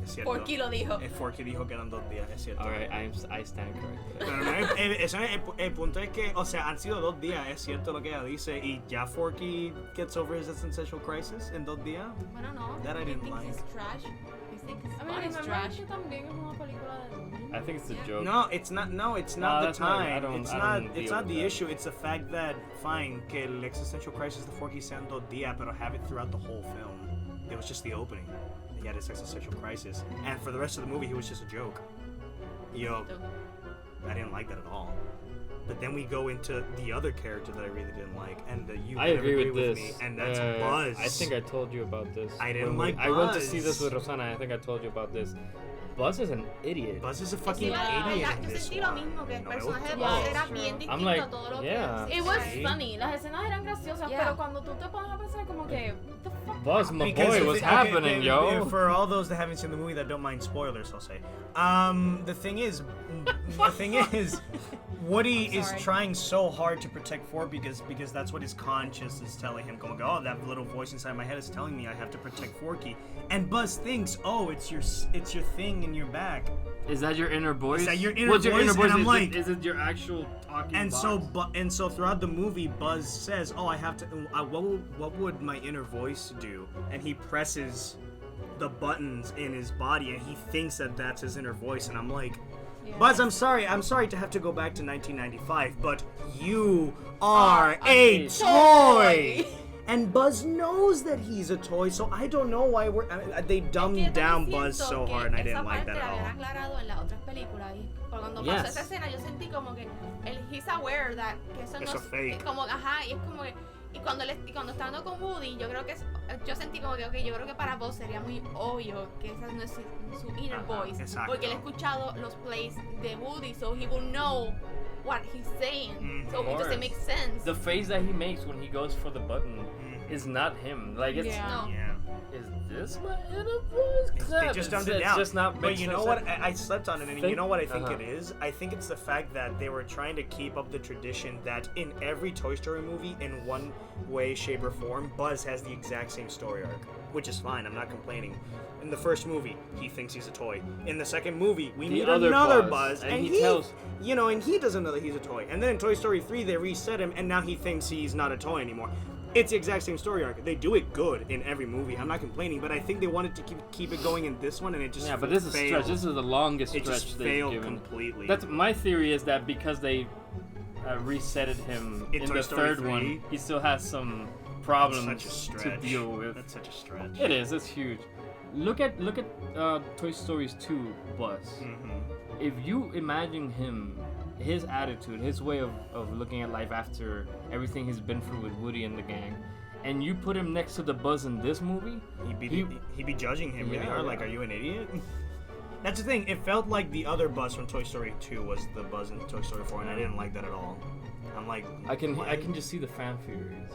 Es cierto. Forky lo dijo. Forky dijo que eran 2 días, es cierto. All right, I stand corrected. Pero no, el punto es que, o sea, han sido 2 días, es cierto lo que ella dice, y ya Forky gets over his existential crisis en 2 días. Bueno, no. That I He didn't thinks like. he's trash. He thinks I mean, Bonnie's remember trash. que también es una película de Disney. I think it's a Yeah. joke. No, it's not. No, it's No, not the that's not- I time. don't- It's I not. don't It's deal not with the that. issue. It's the fact that fine, que el existential crisis de Forky sean 2 días, pero have it throughout the whole film. It was just the opening. He had his existential crisis, and for the rest of the movie, he was just a joke. Yo, I didn't like that at all. But then we go into the other character that I really didn't like, and you I kind of agree with this. me, and that's Uh, Buzz. I think I told you about this. I didn't when like I went to see Buzz. this with Rosana. I think I told you about this. Buzz is an idiot. Buzz is a Sí, fucking la idiot verdad, in yo this sentí lo one. mismo, que el No me personaje de gustó. Buzz Yeah, era true. bien distinto I'm like, a todo lo yeah. que It was Sí. funny, las escenas eran graciosas, Yeah. pero cuando tú te pones a pensar como que, what the fuck? Buzz, my Because boy, if what's it- happening, okay, yo? For all those that haven't seen the movie that don't mind spoilers, I'll say. The thing is, Woody is Sorry. trying so hard to protect Forky because that's what his conscience is telling him. Going, oh, that little voice inside my head is telling me I have to protect Forky. And Buzz thinks, oh, it's your thing in your back. Is that your inner voice? that your inner What's your voice? inner voice? And I'm Is like- is it your actual talking And box? so throughout the movie, Buzz says, "Oh, I have to. What would my inner voice do?" And he presses the buttons in his body, and he thinks that that's his inner voice. And I'm like, Yeah. Buzz, I'm sorry to have to go back to 1995, but you are a a toy. And Buzz knows that he's a toy, so I don't know why they Es que dumbed yo down también Buzz siento so que hard, and I esa didn't like parte that la at habían all. aclarado en las otras películas y por cuando Yes. pasó esa escena yo sentí como que he's aware that que eso Eso no es fake. como ajá y es como que y cuando está hablando con Woody yo creo que yo sentí como que okay, yo creo que para vos sería muy obvio que esa no es su inner Ajá, voice exacto. porque él ha escuchado los plays de Woody so he will know what he's saying so it doesn't make sense. The face that he makes when he goes for the button is not him. Like it's Yeah. No. Yeah. is this my inner voice? They just dumbed it It's down. just not. But makes you no know what? sense. I slept on it, and you Think- know what I think uh-huh. it is? I think it's the fact that they were trying to keep up the tradition that in every Toy Story movie, in one way, shape, or form, Buzz has the exact same story arc, which is fine. I'm not complaining. In the first movie, he thinks he's a toy. In the second movie, we The meet other another Buzz, Buzz, and and he tells- and he doesn't know that he's a toy. And then in Toy Story 3, they reset him, and now he thinks he's not a toy anymore. It's the exact same story arc. They do it good in every movie. I'm not complaining, but I think they wanted to keep it going in this one, and it just Yeah, but this is failed. stretch. This is the longest It stretch just they've failed given. completely. That's my theory is that because they resetted him In in Toy the Story third 3? one, he still has some That's problems such a to stretch. deal with. That's such a stretch. It is. It's huge. Look at Toy Story's 2 Buzz. Mm-hmm. If you imagine him, his attitude, his way of looking at life after everything he's been through with Woody and the gang, and you put him next to the Buzz in this movie, He'd be judging him really Yeah, hard. Like, yeah. are you an idiot? That's the thing. It felt like the other Buzz from Toy Story 2 was the Buzz in Toy Story 4, and I didn't like that at all. I'm like, I can what? just see the fan theories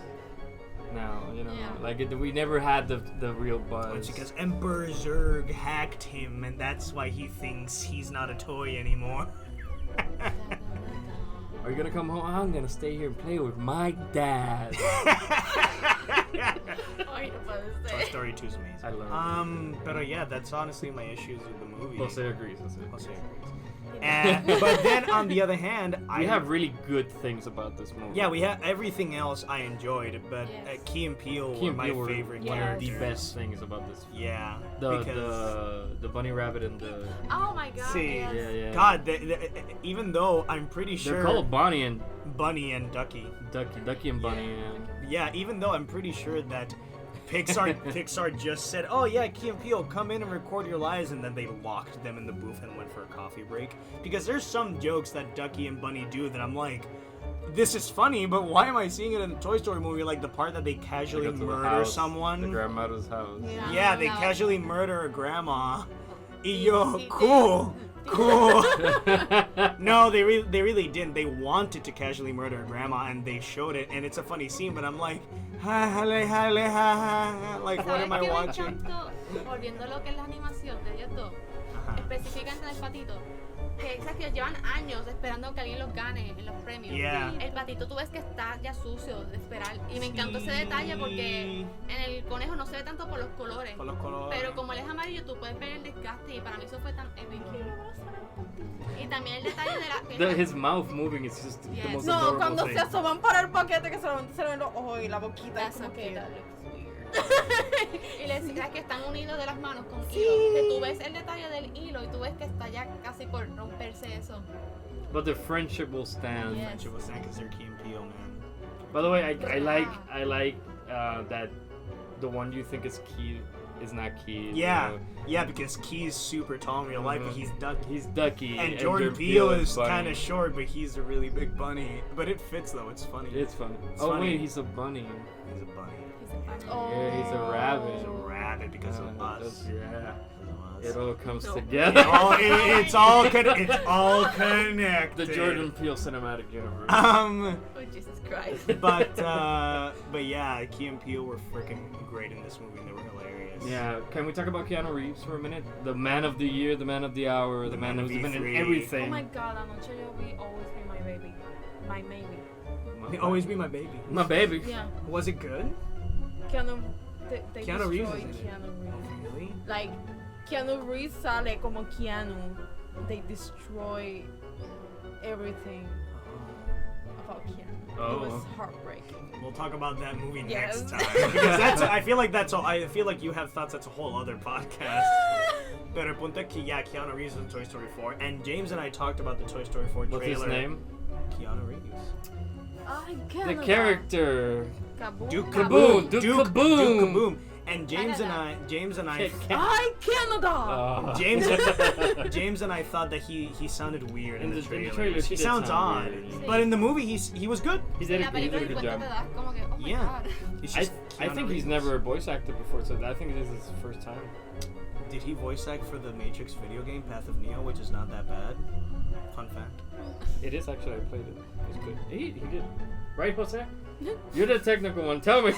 now. You know, Yeah. like we never had the real Buzz. It's because Emperor Zurg hacked him, and that's why he thinks he's not a toy anymore. Are you gonna come home? I'm gonna stay here and play with my dad. Ay, no puede Toy ser. Story 2 is amazing. I love it. But yeah, that's honestly my issues with the movie. Jose agrees. Jose agrees. But then on the other hand, We have really good things about this movie. we have everything else I enjoyed, but Yes. Key and Peele Key were and my Peele were favorite Yes. one of the characters. best things about this. Yeah, The because the bunny rabbit and the Oh my god. See, yes. yeah. God, even though I'm pretty They're sure called Bonnie and Bunny and Ducky. Ducky and Bunny. And Yeah, even though I'm pretty sure that Pixar just said, "Oh yeah, Key and Peele, come in and record your lives," and then they locked them in the booth and went for a coffee break. Because there's some jokes that Ducky and Bunny do that I'm like, this is funny, but why am I seeing it in a Toy Story movie? Like the part that they casually They go to the murder house, someone. the grandmother's house. Yeah. Yeah, they No. casually murder a grandma. Y yo, Sí, cool. No, they really didn't. They wanted to casually murder a grandma, and they showed it, and it's a funny scene. But I'm like, like, what ¿Sabes am I qué me watching? encantó? Volviendo a lo que es la animación de ellos dos, Ajá. específicamente del patito, que sabes que ellos llevan años esperando que alguien los gane en los premios. Yeah. El patito tú ves que está ya sucio de esperar y me encantó ese detalle porque en el conejo no se ve tanto por los colores, Por los colores. pero como él es amarillo tú puedes ver el desgaste y para mí eso fue tan épico. Y también el detalle de la His mouth moving is just the Yes. most No, adorable cuando thing. se asoman para el paquete que solamente se le ven los ojos y la boquita. That's Es como so que cute. that looks weird. y les decía que están unidos de las manos con Sí. hilo. Que tú ves el detalle del hilo y tú ves que está ya casi por romperse eso. But the friendship will stand. Yeah. Friendship was sad because they're Key and Peele, man. By the way, I like that the one you think is Key is not Key. Yeah, you know. yeah, because Key's super tall in real life, but he's Ducky. He's Ducky. And Jordan Peele is Bunny. kind of short, but he's a really big bunny. But it fits though. It's funny. It's funny. It's Oh funny. wait, he's a bunny. He's a bunny. He's a bunny. Oh. Yeah, he's a rabbit. He's a rabbit because of us. Yeah. Because It of us. all comes No. together. it's all connected. The Jordan Peele cinematic universe. Um, Oh, Jesus Christ. but yeah, Key and Peele were freaking great in this movie, and they were hilarious. Yeah, can we talk about Keanu Reeves for a minute? The man of the year, the man of the hour, the man who's been in E3. everything. Oh my god, Anoche yo vi Always Be My Baby. My maybe. He'll always be my baby. My baby. Yeah. Was it good? Keanu, they Keanu Reeves destroyed is in it. Keanu Reeves. Really? Like, Keanu Reeves sale como Keanu. They destroy everything about Keanu. Oh. It was heartbreaking. We'll talk about that movie Yes. next time because that's. I feel like that's. I feel like you have thoughts. That's a whole other podcast. Pero el punto es que yeah, Keanu Reeves in Toy Story 4, and James and I talked about the Toy Story 4 trailer. What's his name? Keanu Reeves. Ay, The Canada. Kaboom. Duke Kaboom, Kaboom. Duke Duke Kaboom. Kaboom. And James and I. Ay, Canada. James and I thought that he sounded weird in the trailer. trailers, He did sounds sound odd, weird. but in the movie he was good. He Sí, did la a película good encuentro job. te das como que, oh my Yeah. god. It's I just think Keanu he's Reeves. never voice acted before, so I think this is his first time. Did he voice act for the Matrix video game Path of Neo, which is not that bad? Fun fact. It is actually. I played it. It's good. He did. Right, Jose? You're the technical one. Tell me. Me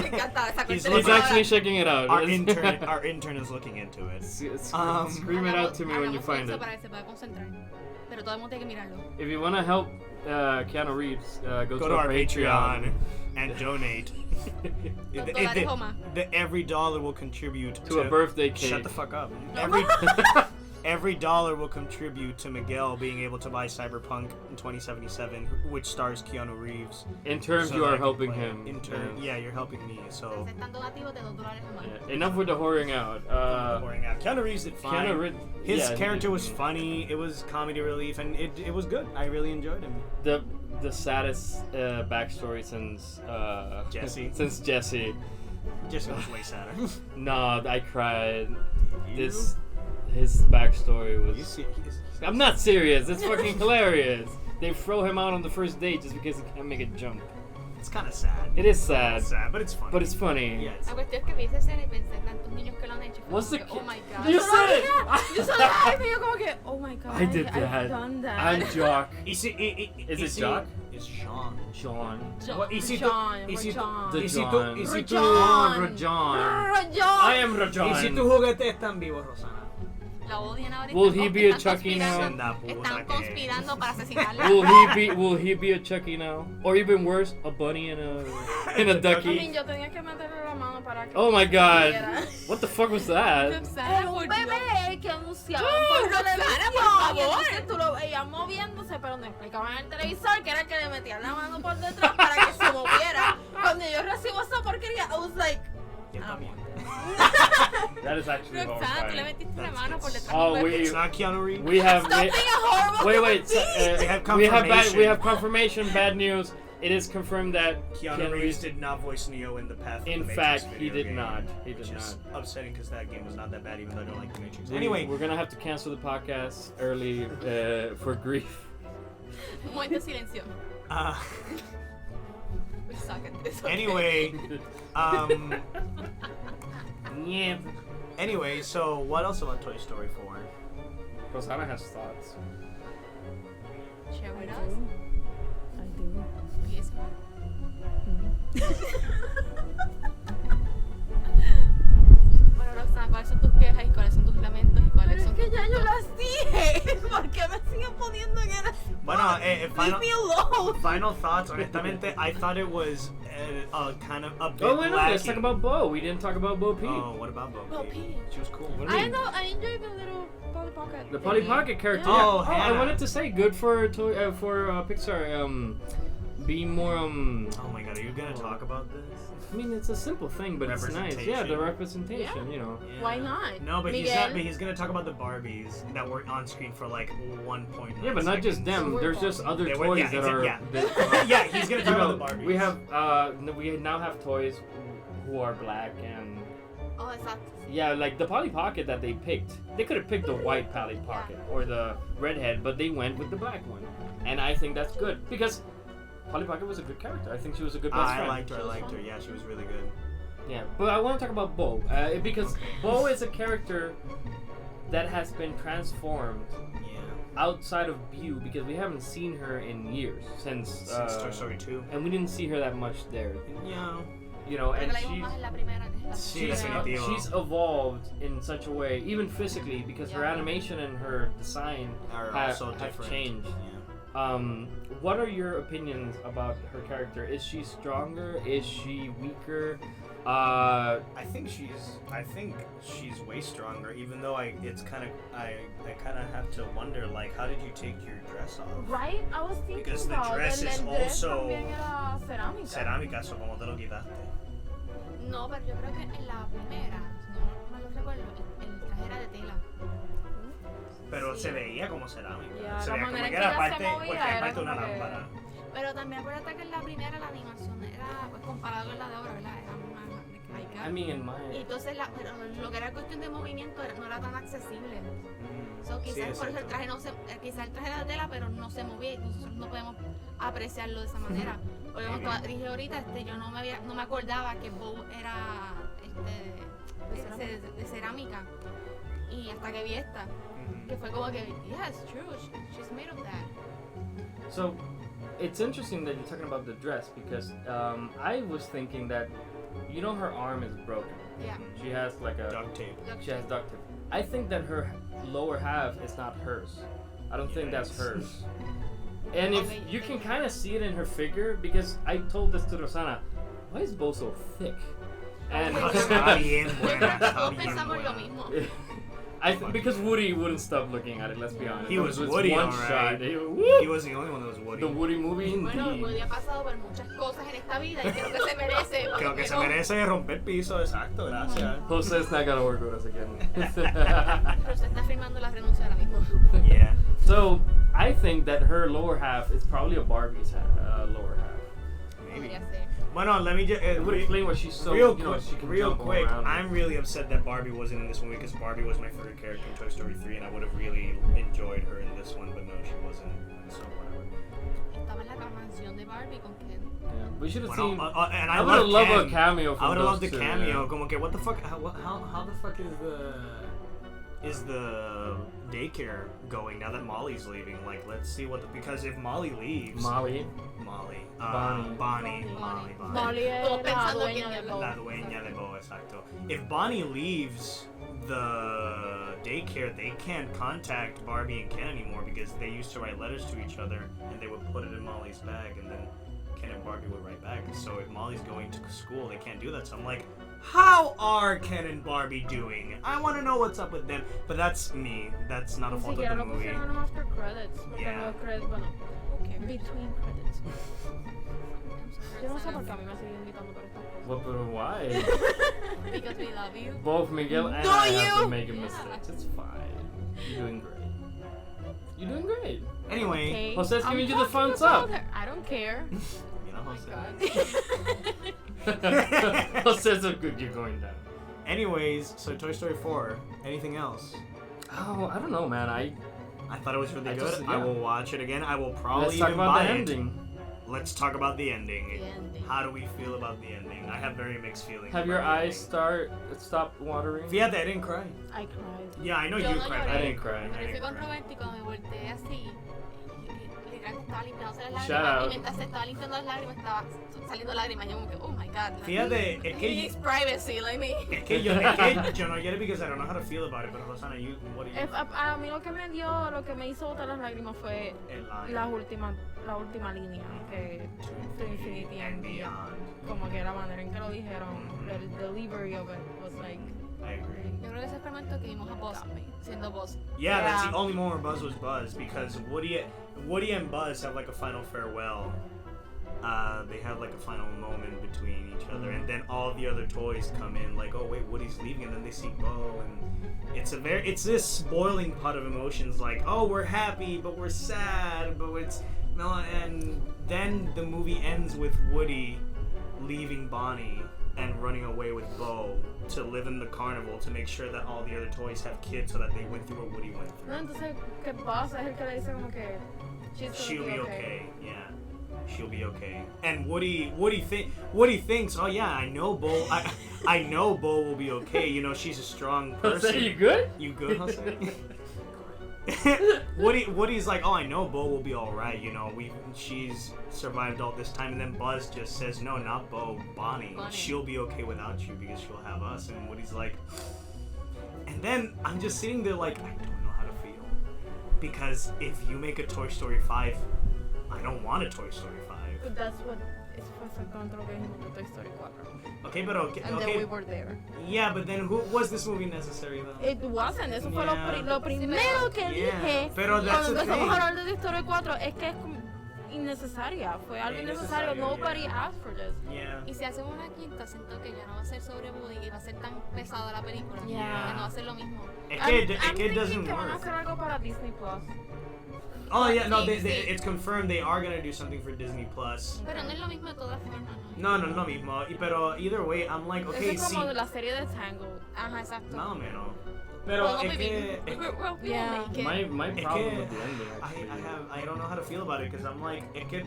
encanta esa He's cuestión. He's actually checking it out. our intern is looking into it. Scream it out to me when you Hagamos find eso it. para que se pueda concentrar. Pero todo el mundo tiene que mirarlo. If you want to help Keanu Reeves, go Go to our Patreon and donate. $2 Homa. Every dollar will contribute to a birthday cake. Shut the fuck up. Every dollar will contribute to Miguel being able to buy Cyberpunk in 2077, which stars Keanu Reeves. In terms, so you that I are can helping play it. him. In turn, yeah, you're helping me. So Si están donativos de $2 más. Yeah. Enough with the whoring out. pouring out. Keanu Reeves did fine. Keanu Reeves, His yeah, he character did. was funny. It was comedy relief, and it was good. I really enjoyed him. The saddest backstory since Jesse. Since Jesse. Just was way sadder. No, I cried. His backstory You was. see, I'm not serious. It's fucking hilarious. They throw him out on the first date just because he can't make a jump. it's kind of sad. It is sad, It's sad, but it's funny. but it's funny. Yeah, it's La cuestión es que vi esa escena y pensé en tantos niños que lo han hecho. y fue What's como the que, ki- oh my god. You said it! Yo soy live y yo como que, oh my god, I did I've that. done that. I'm Jock. Is Is it Jock? It's Sean. John. What, is it Rajon, is it Rajon. The is it John. is it Rajon. Rajon. Rajon. I am Rajon. ¿Y si tus juguetes están vivos, Rosana? la odian ahorita. Will he be a Están Chucky now? conspirando- Están conspirando para asesinarla. Will he be a Chucky now? Or even worse, a bunny and a I ducky? mean, yo tenía que meterle la mano para que Oh my god. pudiera. What the fuck was that? Roxana, Era por un Dios. bebé que anunciaban ¡Oh, por Roxana, televisión. por favor! Y entonces tú lo veías moviéndose, pero no explicaban en el televisor que era que le metían la mano por detrás para que se moviera. Cuando yo recibo esa porquería, I was like, Yo también. That is actually Roxana, tú le horrifying. metiste la mano por detrás. Oh, del bebé. It's not Keanu Reeves. We have stop being a horrible wait, human wait. being. We have we have confirmation. confirmation. Bad news. It is confirmed that Keanu Reeves did not voice Neo in the Path of In the Matrix fact, he video did game, not. He which did is not. upsetting because that game was not that bad, even though I don't like the Matrix. We- Anyway, we're gonna have to cancel the podcast early for grief. Un momento de silencio. uh, We suck at this, okay? anyway, um, Yeah. anyway, so what else about Toy Story 4? Rosanna has thoughts. Share with I us. do. I do. Yes. Bueno, Roxana, ¿cuáles son tus quejas y cuáles son tus lamentos y cuáles Pero es son que tus ya yo puntos? las dije. ¿Por qué me siguen poniendo en el Bueno, Leave final, me alone. final thoughts. Honestamente, I thought it was kind of a bit Oh wait, no, let's talk lacking. about Bo. We didn't talk about Bo Peep. Oh, what about Bo Bo Peep? Peep. She was cool. What do you I mean? know. I enjoyed the little Polly Pocket. The Polly thingy. Pocket character. Yeah. Yeah. Oh, I Hannah. wanted to say good for Pixar. Being more Oh my god, are you gonna talk about this? I mean, it's a simple thing, but it's nice. Yeah, the representation. Yeah. You know. Yeah. Why not? No, but he's Miguel? not. But he's gonna talk about the Barbies that were on screen for like 1.9 Yeah, but not just them. So There's just other They were- toys yeah, that are. yeah. that- yeah, he's gonna you talk know, about the Barbies. we now have toys who are black and Oh, exacto. yeah, like the Polly Pocket that they picked. They could have picked the white Polly Pocket or the redhead, but they went with the black one, and I think that's good because Polly Pocket was a good character. I think she was a good best I friend. liked her. Yeah, she was really good. Yeah, but I want to talk about Bo because Bo is a character that has been transformed Yeah. outside of view because we haven't seen her in years since Toy Story 2. and we didn't see her that much there. Yeah. You know, Creo and que la vimos más en la primera que en la Sí, she's segunda. definitivo. she's evolved in such a way, even physically, because her Yeah. animation and her design Are have also different. changed. Yeah. What are your opinions about her character? Is she stronger? Is she weaker? I think she's way stronger. Even though I kind of have to wonder, like, how did you take your dress off? Right? I was thinking Because the about dress it. is El dress also también era cerámica. Cerámica, so como te lo quitaste. No, pero yo creo que en la primera, no me lo recuerdo, el traje era de tela. Pero Sí. se veía como cerámica. Ya, se la veía como manera en que que era ella se parte, movía porque era era parte de una como que- lámpara. Pero también acuérdate que en la primera la animación era, pues comparado con la de ahora, ¿verdad? Era más arcaica. I mean, in Y my entonces pero lo que era cuestión de movimiento no era tan accesible. So, Sí, quizás por eso el exacto. traje no se, quizás el traje era de tela, pero no se movía y nosotros no podemos apreciarlo de esa manera. Porque como dije ahorita, yo no me acordaba que Bo era de cerámica. Y hasta que vi esta, que fue como que, yeah, it's true, she's made of that. So, it's interesting that you're talking about the dress because I was thinking that, you know, her arm is broken. Yeah. She has like a Duct tape. she has duct tape. I think that her lower half is not hers. I don't think that's Yes. hers. And if Okay, you okay. can kind of see it in her figure because I told this to Rosana, why is Bo so thick? And Está bien Yo buena, creo que está todos bien pensamos lo buena. mismo. because Woody wouldn't stop looking at it. Let's be honest. He was It Woody, one alright. shot. He was the only one that was Woody. The Woody movie, Bueno, indeed. Woody ha pasado por muchas cosas en esta vida y creo que se merece. Creo que se ¿no? merece romper piso, exacto, gracias. Jose's not gonna work with us again. Pero se está firmando la renuncia ahora mismo. Yeah. So I think that her lower half is probably a Barbie's lower half. Maybe. Podría ser. Bueno, let me just It would explain why she's so, real you know, quick, she can real jump all quick. around. I'm really upset that Barbie wasn't in this movie because Barbie was my favorite character in Toy Story 3, and I would have really enjoyed her in this one, but no, she wasn't. So whatever. Estaba en la canción de Barbie con Ken. Yeah, we should have Bueno, seen. and I I would have love loved a cameo from I would have loved the those two, cameo. yeah. Como que what the fuck? How the fuck is the is the daycare going now that Molly's leaving? Like, let's see because if Molly leaves, Molly. Bonnie. Molly es Todos la pensando dueña quién de es. Bo. La dueña de Bo, exacto. If Bonnie leaves the daycare, they can't contact Barbie and Ken anymore because they used to write letters to each other and they would put it in Molly's bag and then Ken and Barbie would write back. So if Molly's going to school, they can't do that. So I'm like, how are Ken and Barbie doing? I want to know what's up with them. But that's me. That's not a Ni fault of siquiera the lo movie. pusieron after credits. Porque Yeah. los credits, bueno, between credits. Yo no sé por qué a mí me siguen invitando por estas cosas. What, but why? Because we love you. Both Miguel and Do I have you? been making mistakes. It's fine. You're doing great. You're doing great. Anyway, Okay. Jose's I'm giving you the talking thumbs about up. her. I don't care. you know, Oh Jose. my god. Jose's so good. You're going down. Anyways, so Toy Story 4. Anything else? Oh, I don't know, man. I thought it was really I good. just- I yeah. will watch it again. I will probably Let's talk even about buy the it. ending. Let's talk about the ending. The ending. How do we feel about the ending? I have very mixed feelings. Have your about the eyes ending. stop watering? Fíjate, I didn't cry. I cried. Yeah, I know Yo you no cried. lloré. I didn't cry. I Pero fui didn't con cry. Roberto y cuando me volteé así, literal que estaba limpiándose las Shout lágrimas out. y mientras se estaba limpiando las lágrimas estaba saliendo lágrimas y yo como que, oh my god. like, Fíjate, he needs privacy, like me. es que yo no get it because I don't know how to feel about it, but Rosana, what do you A mí lo que me hizo botar las lágrimas fue El line. la última línea, que to infinity and beyond. Como que la manera en que lo dijeron, el delivery of it was like, I agree. Yo creo que ese fue el momento que vimos a Buzz siendo Buzz. Yeah, that's Yeah. the only moment where Buzz was Buzz because Woody and Buzz have like a final farewell. They have like a final moment between each other, and then all the other toys come in. Like, oh wait, Woody's leaving, and then they see Bo, and it's this spoiling pot of emotions. Like, oh, we're happy, but we're sad, but it's no, and then the movie ends with Woody leaving Bonnie and running away with Bo to live in the carnival to make sure that all the other toys have kids so that they went through what Woody went through. no, entonces que Buzz es el que le dice como que She'll be okay. Yeah, she'll be okay. And Woody thinks, oh yeah, I know Bo. I know Bo will be okay. You know, she's a strong person. Jose, you good? You good, Jose? Woody's like, oh, I know Bo will be all right. You know, she's survived all this time. And then Buzz just says, no, not Bo, Bonnie. She'll be okay without you because she'll have us. And Woody's like, and then I'm just sitting there like, I don't know how to feel. Because if you make a Toy Story 5, I don't want a Toy Story 5. But that's what es exactamente lo que dijimos de Toy Story 4. Okay, but okay. And then we were there. Yeah, but then was this movie necessary though? It wasn't, eso fue Yeah. lo primero que Yeah, dije pero that's cuando the empezamos thing. a hablar de Toy Story 4, es que es como innecesaria, fue algo innecesario, Innecesario, nobody yeah. asked for this. Yeah. Y si hacen una quinta, siento que ya no va a ser sobre Woody y va a ser tan pesada la película. Yeah. Que no va a ser lo mismo. Es I'm que it thinking doesn't que van a work. hacer algo para Disney Plus. Oh yeah, no, Sí, sí. it's confirmed they are gonna do something for Disney Plus. Pero no es lo mismo de todas formas, ¿no? No, lo mismo. Pero either way, I'm like, okay, Eso es como sí. la serie de Tangled. Ajá, exacto. Más o menos. Pero Well, es maybe que we Yeah. will make it. My Es problem que with the ending actually. I don't know how to feel about it because I'm like, es que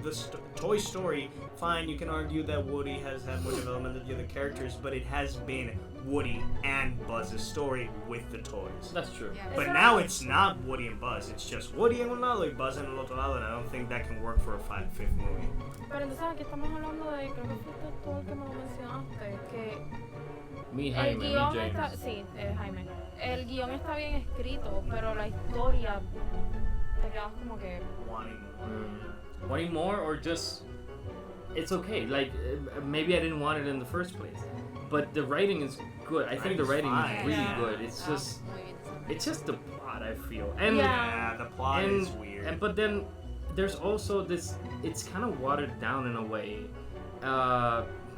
Toy Story, fine, you can argue that Woody has had more development than the other characters, but it has been Woody and Buzz's story with the toys. That's true. Yeah. But now it's not Woody and Buzz, it's just Woody en un lado y Buzz en el otro lado, and I don't think that can work for a fifth movie. Pero entonces aquí estamos hablando de, creo que fuiste tú el que me lo mencionaste, que Me, el Jaime, me, guión James. está, sí, Jaime, el guión está bien escrito, pero la historia te quedas como que Wanting more or just it's okay. Like maybe I didn't want it in the first place, but the writing is good. I think the writing Writing's is really fine. good. It's just Muy bien desarrollado. it's just the plot I feel and Yeah. Yeah, the plot and, is weird. but then there's also this. It's kind of watered down in a way.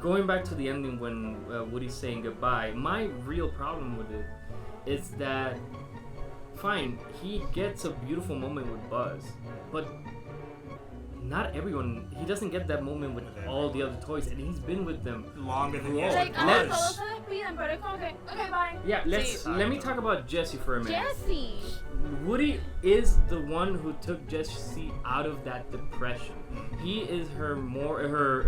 Going back to the ending when Woody's saying goodbye, my real problem with it is that fine, he gets a beautiful moment with Buzz, but not everyone. He doesn't get that moment with all the other toys, and he's been with them. Longer than Like, yes, like, it todos was. se despiden, pero es como que, okay, bye. Yeah, let me Exacto. talk about Jessie for a minute. Jessie. Woody is the one who took Jessie out of that depression. He is her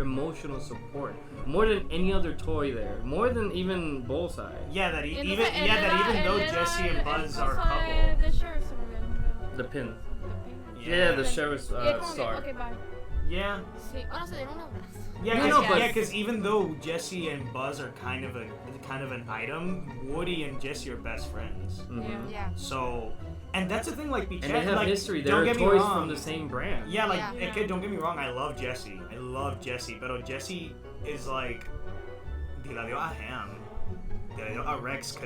emotional support, more than any other toy there, more than even Bullseye. Yeah, that Y even entonces, though él era Jessie and Buzz el are a esposo couple. de sheriff, se me olvidó el nombre. The pin. The pin. Yeah, the sheriff's Y es como que, star. okay, bye. Yeah. Sí, ahora se dieron un abrazo. Yeah, No, because but- even though Jessie and Buzz are kind of an item, Woody and Jessie are best friends. Mhm. Yeah. So, and that's the thing, like, And they have like, history. Don't They're get me toys wrong. from the same brand. Yeah, like, Yeah. okay, don't get me wrong. I love Jessie, but Jessie is like, y la dio a Ham. Y la dio a Rex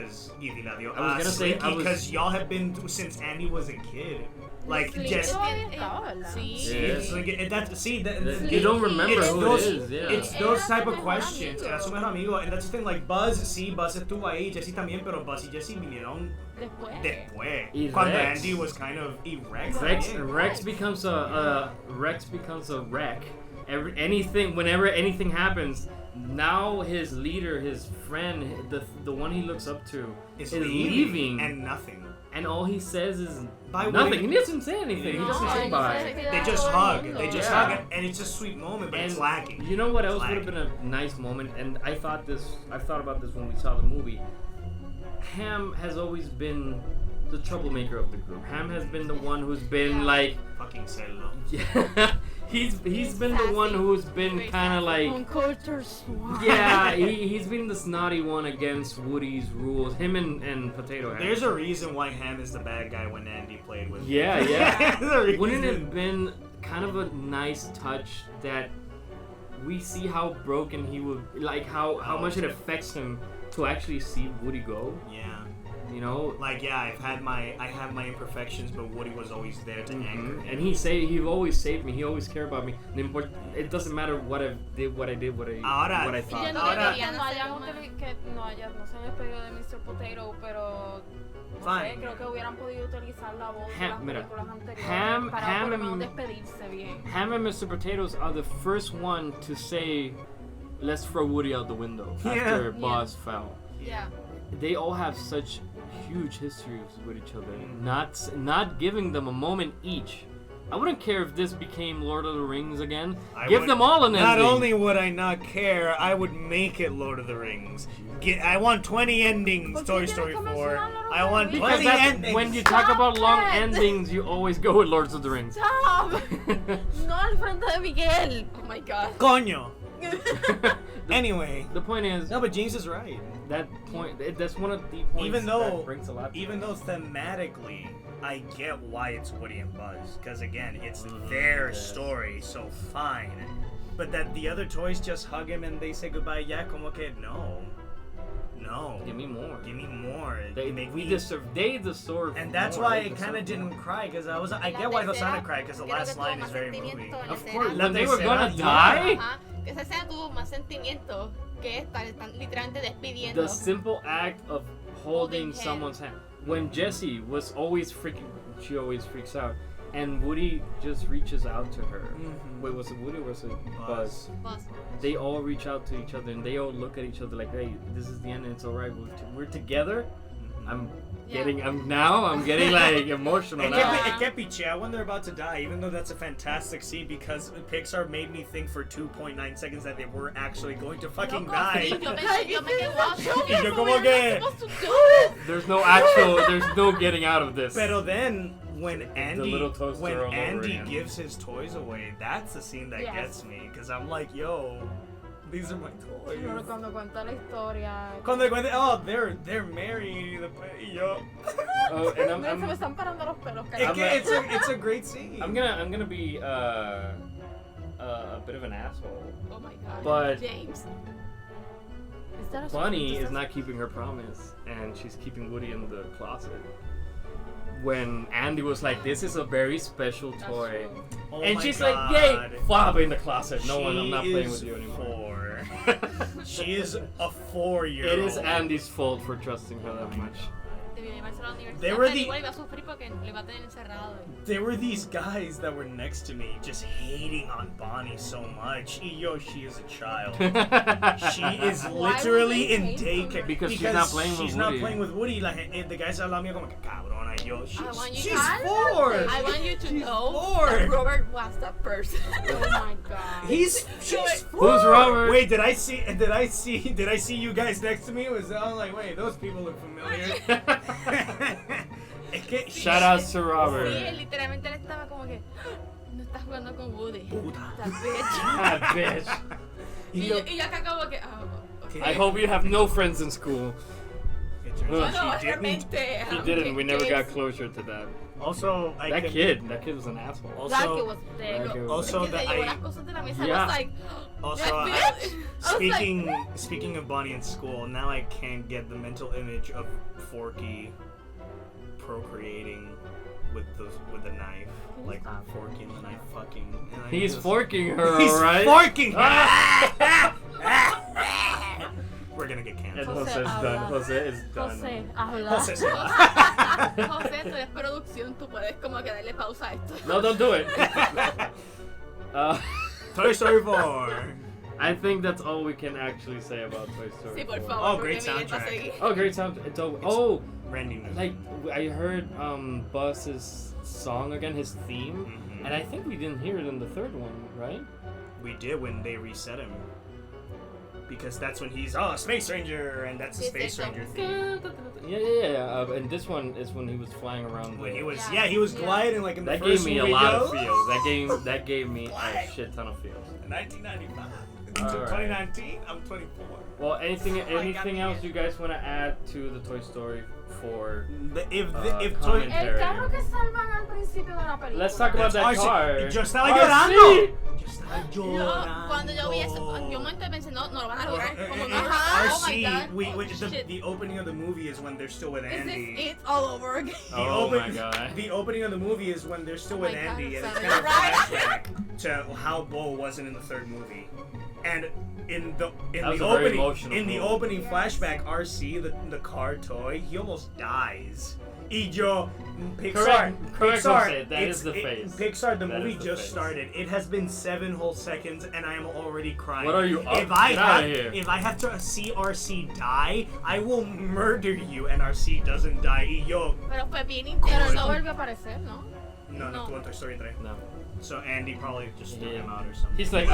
y la dio I was a gonna say, Slinky I was- because y'all have been since Andy was a kid. Like, Slinky Jessie. Todavía estaba, ¿verdad? Sí. Yeah. You don't remember It's who those, it is, yeah. It's those Era type su of mejor questions. amigo. Era su mejor amigo. And that's the thing, like, Buzz estuvo ahí, Jessie también, pero Buzz y Jessie vinieron Después. después. Y Cuando Rex. Andy was kind of Rex. Rex becomes a wreck. Whenever anything happens, now his leader, his friend, the one he looks up to, is is leaving leaving, and nothing. and all he says is Bye, nothing. Woody. He doesn't say anything. He No, doesn't say no bye. sé. They just Todo el hug. mundo. They just Yeah. hug, and it's a sweet moment, but And it's lacking. you know what else It's would have been lacking. a nice moment? And I thought about this when we saw the movie. Ham has always been the troublemaker of the group. Ham has been the one who's been Yeah. like, Fucking Cello. yeah, he's been the one who's been Very kind of sassy. like. Un culture swamp. Yeah, he's been the snotty one against Woody's rules. Him and Potato Head. There's a reason why Ham is the bad guy when Andy played with him. Yeah, yeah. There's a Wouldn't it reason. have been kind of a nice touch that we see how broken he would, like how much it affects him to actually see Woody go? Yeah. You know? Like, yeah, I have my imperfections, but Woody was always there to anchor me. And he always saved me. He always cared about me. It doesn't matter what I did, what I Ahora- what I Y thought. yo no Ahora- creo que no se hayan despedido de Mr. Potato, pero no Fine. sé, creo que hubieran podido utilizar la voz de Ham- las mira, películas anteriores Ham- para Ham por lo menos and- despedirse bien. Ham and Mr. Potatoes are the first one to say, "Let's throw Woody out the window" after Yeah. Boss fell. Yeah. They all have such huge histories with each other. Not giving them a moment each. I wouldn't care if this became Lord of the Rings again. Give them all an ending. Not only would I not care, I would make it Lord of the Rings. I want 20 endings, ¿Por qué Toy tienes Story que 4. mencionar Lord of I the want Rings? 20 Because endings. when you talk about long Stop it. endings, you always go with Lords of the Rings. Stop! No al frente de Miguel. Oh my god. Coño. Anyway. The point is, No, but James is right. that's one of the points Even though, that brings a lot. even though thematically, I get why it's Woody and Buzz, because again, it's Mhm, their yeah. story, so fine. But that the other toys just hug him and they say goodbye. Yeah, como que no, Give me more. give me more. They Make we me- deserve. They deserve. And that's more. why They I kind of deserve didn't more. cry, because I La get why tercera, Hosanna cried, because the creo last que line tuvo is más very moving. sentimiento en la Of escena. course, La when they were tercera, gonna yeah. die. Ajá, que esa escena tuvo más sentimiento que esta, le están literalmente despidiendo. The simple act of holding Holding someone's hand. When Jessie was always she always freaks out, and Woody just reaches out to her. Mhm. Wait, was it Woody or was it Buzz? Buzz. They all reach out to each other and they all look at each other like, "Hey, this is the end. And it's alright. We're together." I'm Yeah. I'm getting like emotional It now. can't be chill when they're about to die, even though that's a fantastic scene, because Pixar made me think for 2.9 seconds that they were actually going to fucking Loco, die. sí, yo me quedé wow. Y yo como que... There's no getting out of this. Pero then, when Andy, little toaster all over again. gives his toys away, that's the scene that Yes. gets me, because I'm like, yo, these are my toys. Pero cuando cuenta la historia. Cuando cuente, oh, they're married, y yo. Oh, and Se me están parando los pelos. It's a great scene. I'm gonna be a bit of an asshole. Oh my god. But- James. Is that a Bunny song? is not keeping her promise, and she's keeping Woody in the closet. When Andy was like, "This is a very special That's toy," true. Oh and my she's God. like, "Yay, flop in the closet. No one, I'm She not playing is with you anymore." 4. She is a 4-year-old. It is Andy's fault for trusting her that much. mi iba a la universidad, They were pero the- igual iba a sufrir porque lo iba a tener encerrado. There were these guys that were next to me just hating on Bonnie so much. Yo, she is a child. She is Why literally would in they hate daycare. Because she's not playing with she's not Woody. playing with Woody. Like, the guys al lado mío como que cabrona, yo. I want you She's to- 4. I want you to She's know 4. that Robert was that person. Oh my god. She's 4. Who's Robert? Wait, did I see you guys next to me? I'm like, wait, those people look familiar. Es que Shout outs to Sí, Robert. él literalmente él estaba como que no estás jugando con Woody. Puta. That bitch. Ah, bitch. Y Yo- yo acá como que okay. I hope you have no friends in school. It turns Ugh. out No, she didn't. realmente. He didn't. We never got closure to that. Also, That kid was an asshole. That kid Also, was That kid was- also es que that se llevó I- las cosas de la mesa. Yeah. I was like, also, that bitch. I was like, speaking of Bonnie in school, now I can't get the mental image of Forky procreating with the knife, like Forky and the knife fucking. And I He's just- forking her, He's alright? forking her. Ah! We're gonna get And canceled. Jose's done. Jose is done. José, habla. Jose said- José, tú eres producción, tú puedes como que darle pausa a esto. No, don't do it. Toy Story 4. I think that's all we can actually say about Toy Story Sí, por 4. favor, Oh, porque great Miguel va a soundtrack. seguir. Oh, great sound. Oh, Randy knows. like I heard Buzz's song again, his theme, Mhm. and I think we didn't hear it in the third one, right? We did when they reset him. Because that's when he's Space Ranger, and that's the Sí, Space cierto. Ranger theme. Yeah. And this one is when he was flying around. When the- he was, Yeah. he was Yeah. gliding like in the that first gave me a movie, lot yo. of feels. That gave me a shit ton of feels. 1995. All To right. 2019, I'm 24. Well, anything God. else you guys want to add to the Toy Story 4? If Toy- El carro que salvan al principio de la película. Let's talk about that car. Yo estaba RC! llorando. Yo estaba Yo, llorando. cuando yo vi eso, yo un momento pensé, no lo van a lograr. Como no, RC, oh my god. the opening of the movie is when they're still with This Andy. is it all over again. Oh my god. The opening of the movie is when they're still with my God, Andy, and it's it's so kind of a right. flashback to how Bo wasn't in the third movie. And in the That was a very opening emotional in the movie. opening flashback, RC, the car toy, he almost dies. Y yo, Pixar, Correct, Pixar, Jose, that is the face. Pixar, the That movie is the just face. started. It has been 7 whole seconds, and I am already crying. What are you up? If I Get outta have, here. if I have to see RC die, I will murder you. And RC doesn't die. Y yo, Pero fue bien Pero intenso. no vuelve a aparecer, ¿no? no, No. estuvo en Toy Story 3. No. So Andy probably just threw Yeah. him out or something. He's like,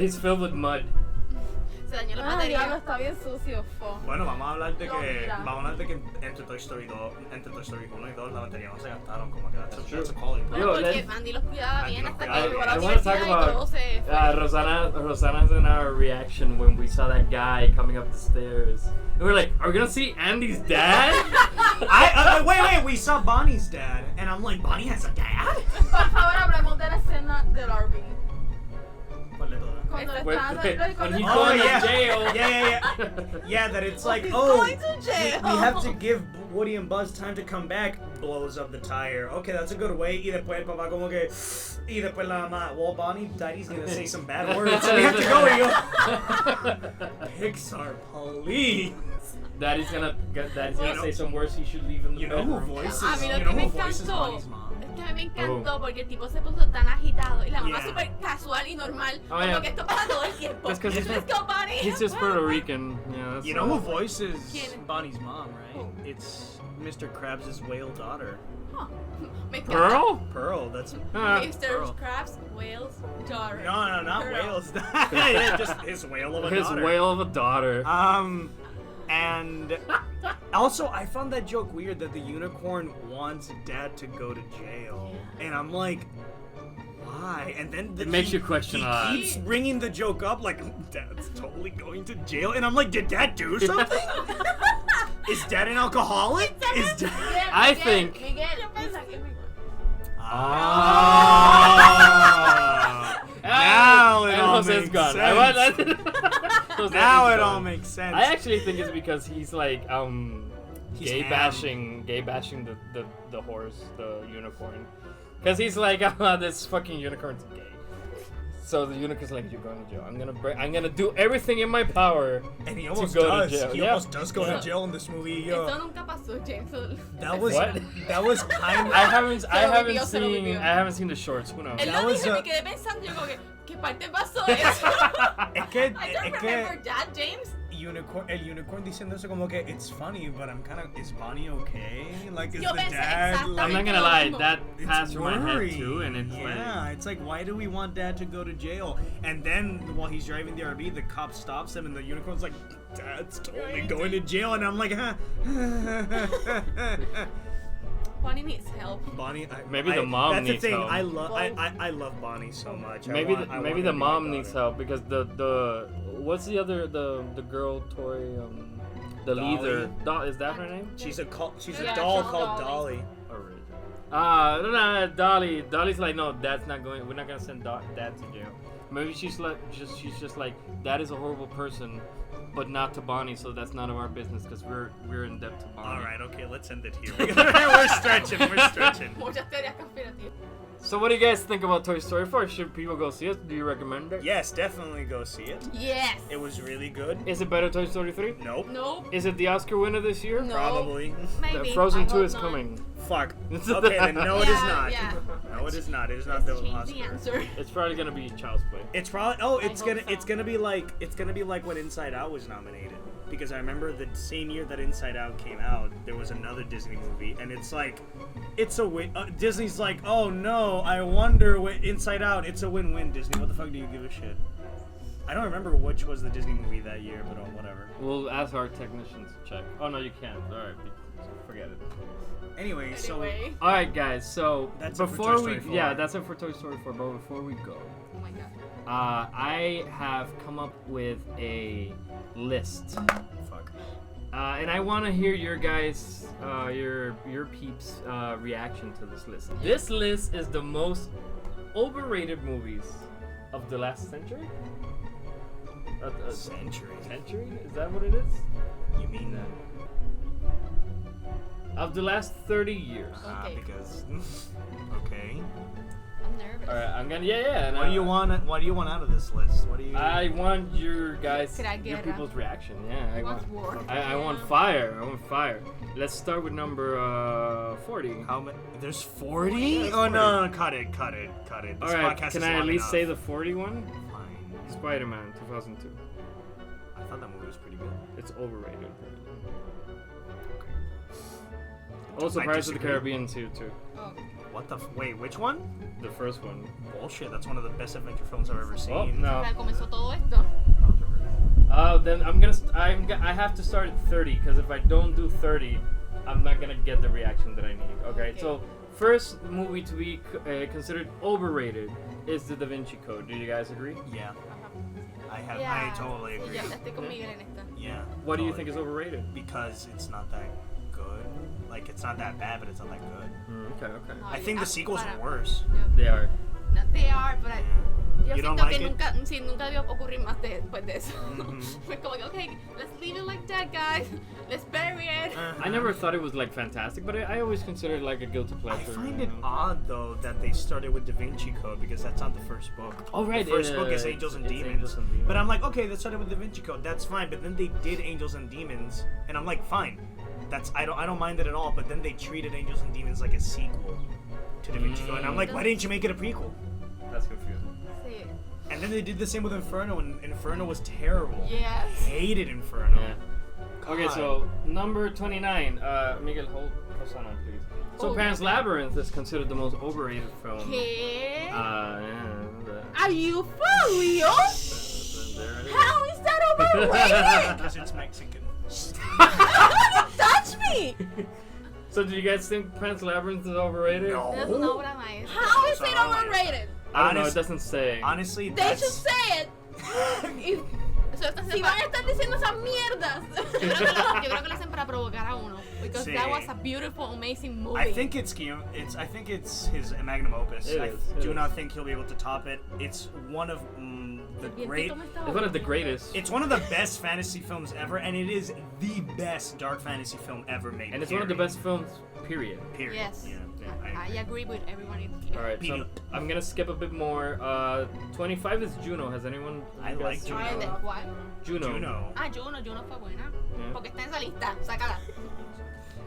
he's filled with mud. Se dañó la Ah, diablo, batería. está bien sucio. Fo. Bueno, vamos a hablar de No, que mira. entre Toy Story 1 y 2 la batería no se gastaron, como que that's true. a calling. Yo, Porque let's- Andy los cuidaba Andy bien los hasta cuidaba que bien. llegó a la I want to talk universidad y todo about se fue. Rosanna's in our reaction when we saw that guy coming up the stairs. And we're like, are we gonna see Andy's dad? Wait, we saw Bonnie's dad, and I'm like, Bonnie has a dad? Por favor, hablemos de la escena del RV. ¿Cuál de todas? Cuando When- está when he's Oh, going yeah. to jail. Yeah. Yeah, that it's like, He's oh, going to jail. we have to give Woody and Buzz time to come back. Blows up the tire. Okay, that's a good way. Y después el papá como que, y después la mamá, well, Bonnie, Daddy's gonna say some bad words, so we have to go. Y yo, Pixar, please. Daddy's gonna You know- say some words he should leave in the You know who bedroom. voices? A mí lo You que know me who voices encantó Bonnie's mom? es que a mí me encantó Oh. porque el tipo se puso tan agitado y la mamá Yeah. súper casual y normal. Oh, como yeah. que esto pasa todo el tiempo. That's 'cause he's Let's go, Bonnie. He's just Puerto Rican. Yeah, that's You know who voices ¿Quién? Bonnie's mom, right? Who? It's Mr. Krabs' whale daughter. Huh. Me encanta. Pearl? Pearl, that's... Mr. Pearl. Krabs, Whales, daughter. No, not Pearl. whales. Yeah, just his whale of a His daughter. whale of a daughter. And also, I found that joke weird that the unicorn wants Dad to go to jail, and I'm like, why? And then It makes you question He a lot. keeps bringing the joke up, like Dad's totally going to jail, and I'm like, did Dad do something? Is Dad an alcoholic? Is Dad? I think. Miguel, piensa que Miguel. Now it and all Jose's makes gone. sense. Jose Now is it all gone. makes sense. I actually think it's because he's like He's gay ham. bashing the horse, the unicorn. Because he's like, this fucking unicorn's gay. So the unicorn's like, you're going to jail. I'm gonna do everything in my power. And he almost to go does. To jail. He Yeah. almost does go Yeah. to jail in this movie. Eso nunca pasó, James. That was What? that was kind I of. haven't seen the shorts. Who knows? Él That lo was dijo y a- me quedé pensando, yo como que, ¿qué parte pasó eso? Es que, I don't remember that, James. el unicorn diciendo eso como que it's funny, but I'm kind of, is Bonnie okay? Like, is Yo the pensé dad exactamente I'm not like? gonna lo lie, mismo. that It's passed through my head worrying. too, and it's yeah, it's like, why do we want dad to go to jail? And then while he's driving the RV, the cop stops him, and the unicorn's like, dad's totally going to jail, and I'm like, huh. Bonnie needs help. Bonnie, Maybe the mom that's needs the thing. help. I love Bonnie so much. maybe I the want her to be mom my needs daughter. help because the what's the other the girl toy the Dolly? leader is that her name? She's a Yeah, doll she's called Dolly. Dolly. No, Dolly's like, no, Dad's not going. We're not gonna send Dad to jail. Maybe she's just like, Dad is a horrible person, but not to Bonnie, so that's none of our business because we're in debt to Bonnie. All right, okay, let's end it here. We're stretching. Muchas teorías conspirativas. So what do you guys think about Toy Story 4? Should people go see it? Do you recommend it? Yes, definitely go see it. Yes. It was really good. Is it better Toy Story 3? Nope. Nope. Is it the Oscar winner this year? No. Probably. Maybe. Frozen I 2 hope is not. coming. Fuck. Okay, then no, it is Yeah, not. yeah. No, it is not. It is not Let's the change the Oscar. answer. It's probably gonna be Child's Play. It's probably. Oh, it's hope gonna. so. It's gonna be like when Inside Out was nominated. Because I remember the same year that Inside Out came out, there was another Disney movie, and it's like, it's a win. Disney's like, oh no, I wonder what Inside Out. It's a win-win. Disney, what the fuck do you give a shit? I don't remember which was the Disney movie that year, but whatever. We'll ask our technicians to check. Oh no, you can't. All right, forget it. Anyway, Anyway. All right, guys. So That's it for before Toy we, Story 4. yeah, that's it for Toy Story 4. But before we go, Oh my god. I have come up with a list, fuck. and I want to hear your guys, your peeps' reaction to this list. This list is the most overrated movies of the last century. Century. Century? Is that what it is? You mean that? Of the last 30 years. Okay. Because. Okay. I'm nervous. All right, I'm gonna And What do you want? What do you want out of this list? What do you? I want your guys, Será your guerra. people's reaction. Yeah, I Wants want. war. I want fire. I want fire. Let's start with number 40. How many? There's 40? Yeah, oh 40. no! Cut it! This All right, podcast can is I at long least enough. say the 40 one? Fine. Spider-Man 2002. I thought that movie was pretty good. It's overrated. Also, I Pirates of the disagree. Caribbean too. Oh. What the? Wait, which one? The first one. Bullshit! That's one of the best adventure films I've ever seen. Oh no. Ahora comenzó todo esto. Then I have to start at 30 because if I don't do 30, I'm not gonna get the reaction that I need. Okay. Okay. So first movie to be considered overrated is The Da Vinci Code. Do you guys agree? Yeah, Ajá. I totally agree. Sí, ya estoy con Miguel en esta. Yeah. What do you totally think is agree. overrated? Because it's not that good. Like it's not that bad, but it's not that good. Okay. No, I think the sequels para- are worse. They are. No, they are, but yo You don't siento like que it? nunca debió ocurrir más después de eso. Mhm. Fue como que, okay, let's leave it like that, guys. Let's bury it. I never thought it was like fantastic, but I always considered it like a guilty I pleasure. find you it know? odd though that they started with Da Vinci Code because that's not the first book. Oh right, The first book is it's- Angels and it's Demons. Angels and Demons. But I'm like, okay, they started with Da Vinci Code. That's fine. But then they did Angels and Demons, and I'm like, fine. I don't mind it at all. But then they treated Angels and Demons like a sequel to Da Vinci Code, and I'm like, why didn't you make it a prequel? That's confusing. Sí. And then they did the same with Inferno, and Inferno was terrible. Yes. Hated Inferno. Yeah. Okay, God. so number 29. Miguel, hold on, please. So Oh, Pan's okay. Labyrinth is considered the most overrated film. ¿Qué? Yeah. Are you for real? There it is. How is that overrated? Because it's Mexican. Don't touch me! So do you guys think Pan's Labyrinth is overrated? No. Es una obra maestra. How is it Sorry. overrated? I don't know, it Honest- doesn't say. Honestly, They that's... should say it. Eso está Si van a estar diciendo esas mierdas. Yo creo que lo hacen para provocar a uno. Because Sí. that was a beautiful, amazing movie. I think it's his magnum opus. It I is, it do is. not think he'll be able to top it. It's one of the Viento great. como estaba It's one of the bonito. greatest. It's one of the best fantasy films ever, and it is the best dark fantasy film ever made. And it's one of the best films, period. Period. Yes. Yeah. I agree with everyone in here. All right, so Peanut. I'm gonna skip a bit more. 25 is Juno. Has anyone? I you like guys Juno. seen ¿De cuál? Juno. Juno. Ah, Juno fue buena. Yeah. Porque está en esa lista, sácala.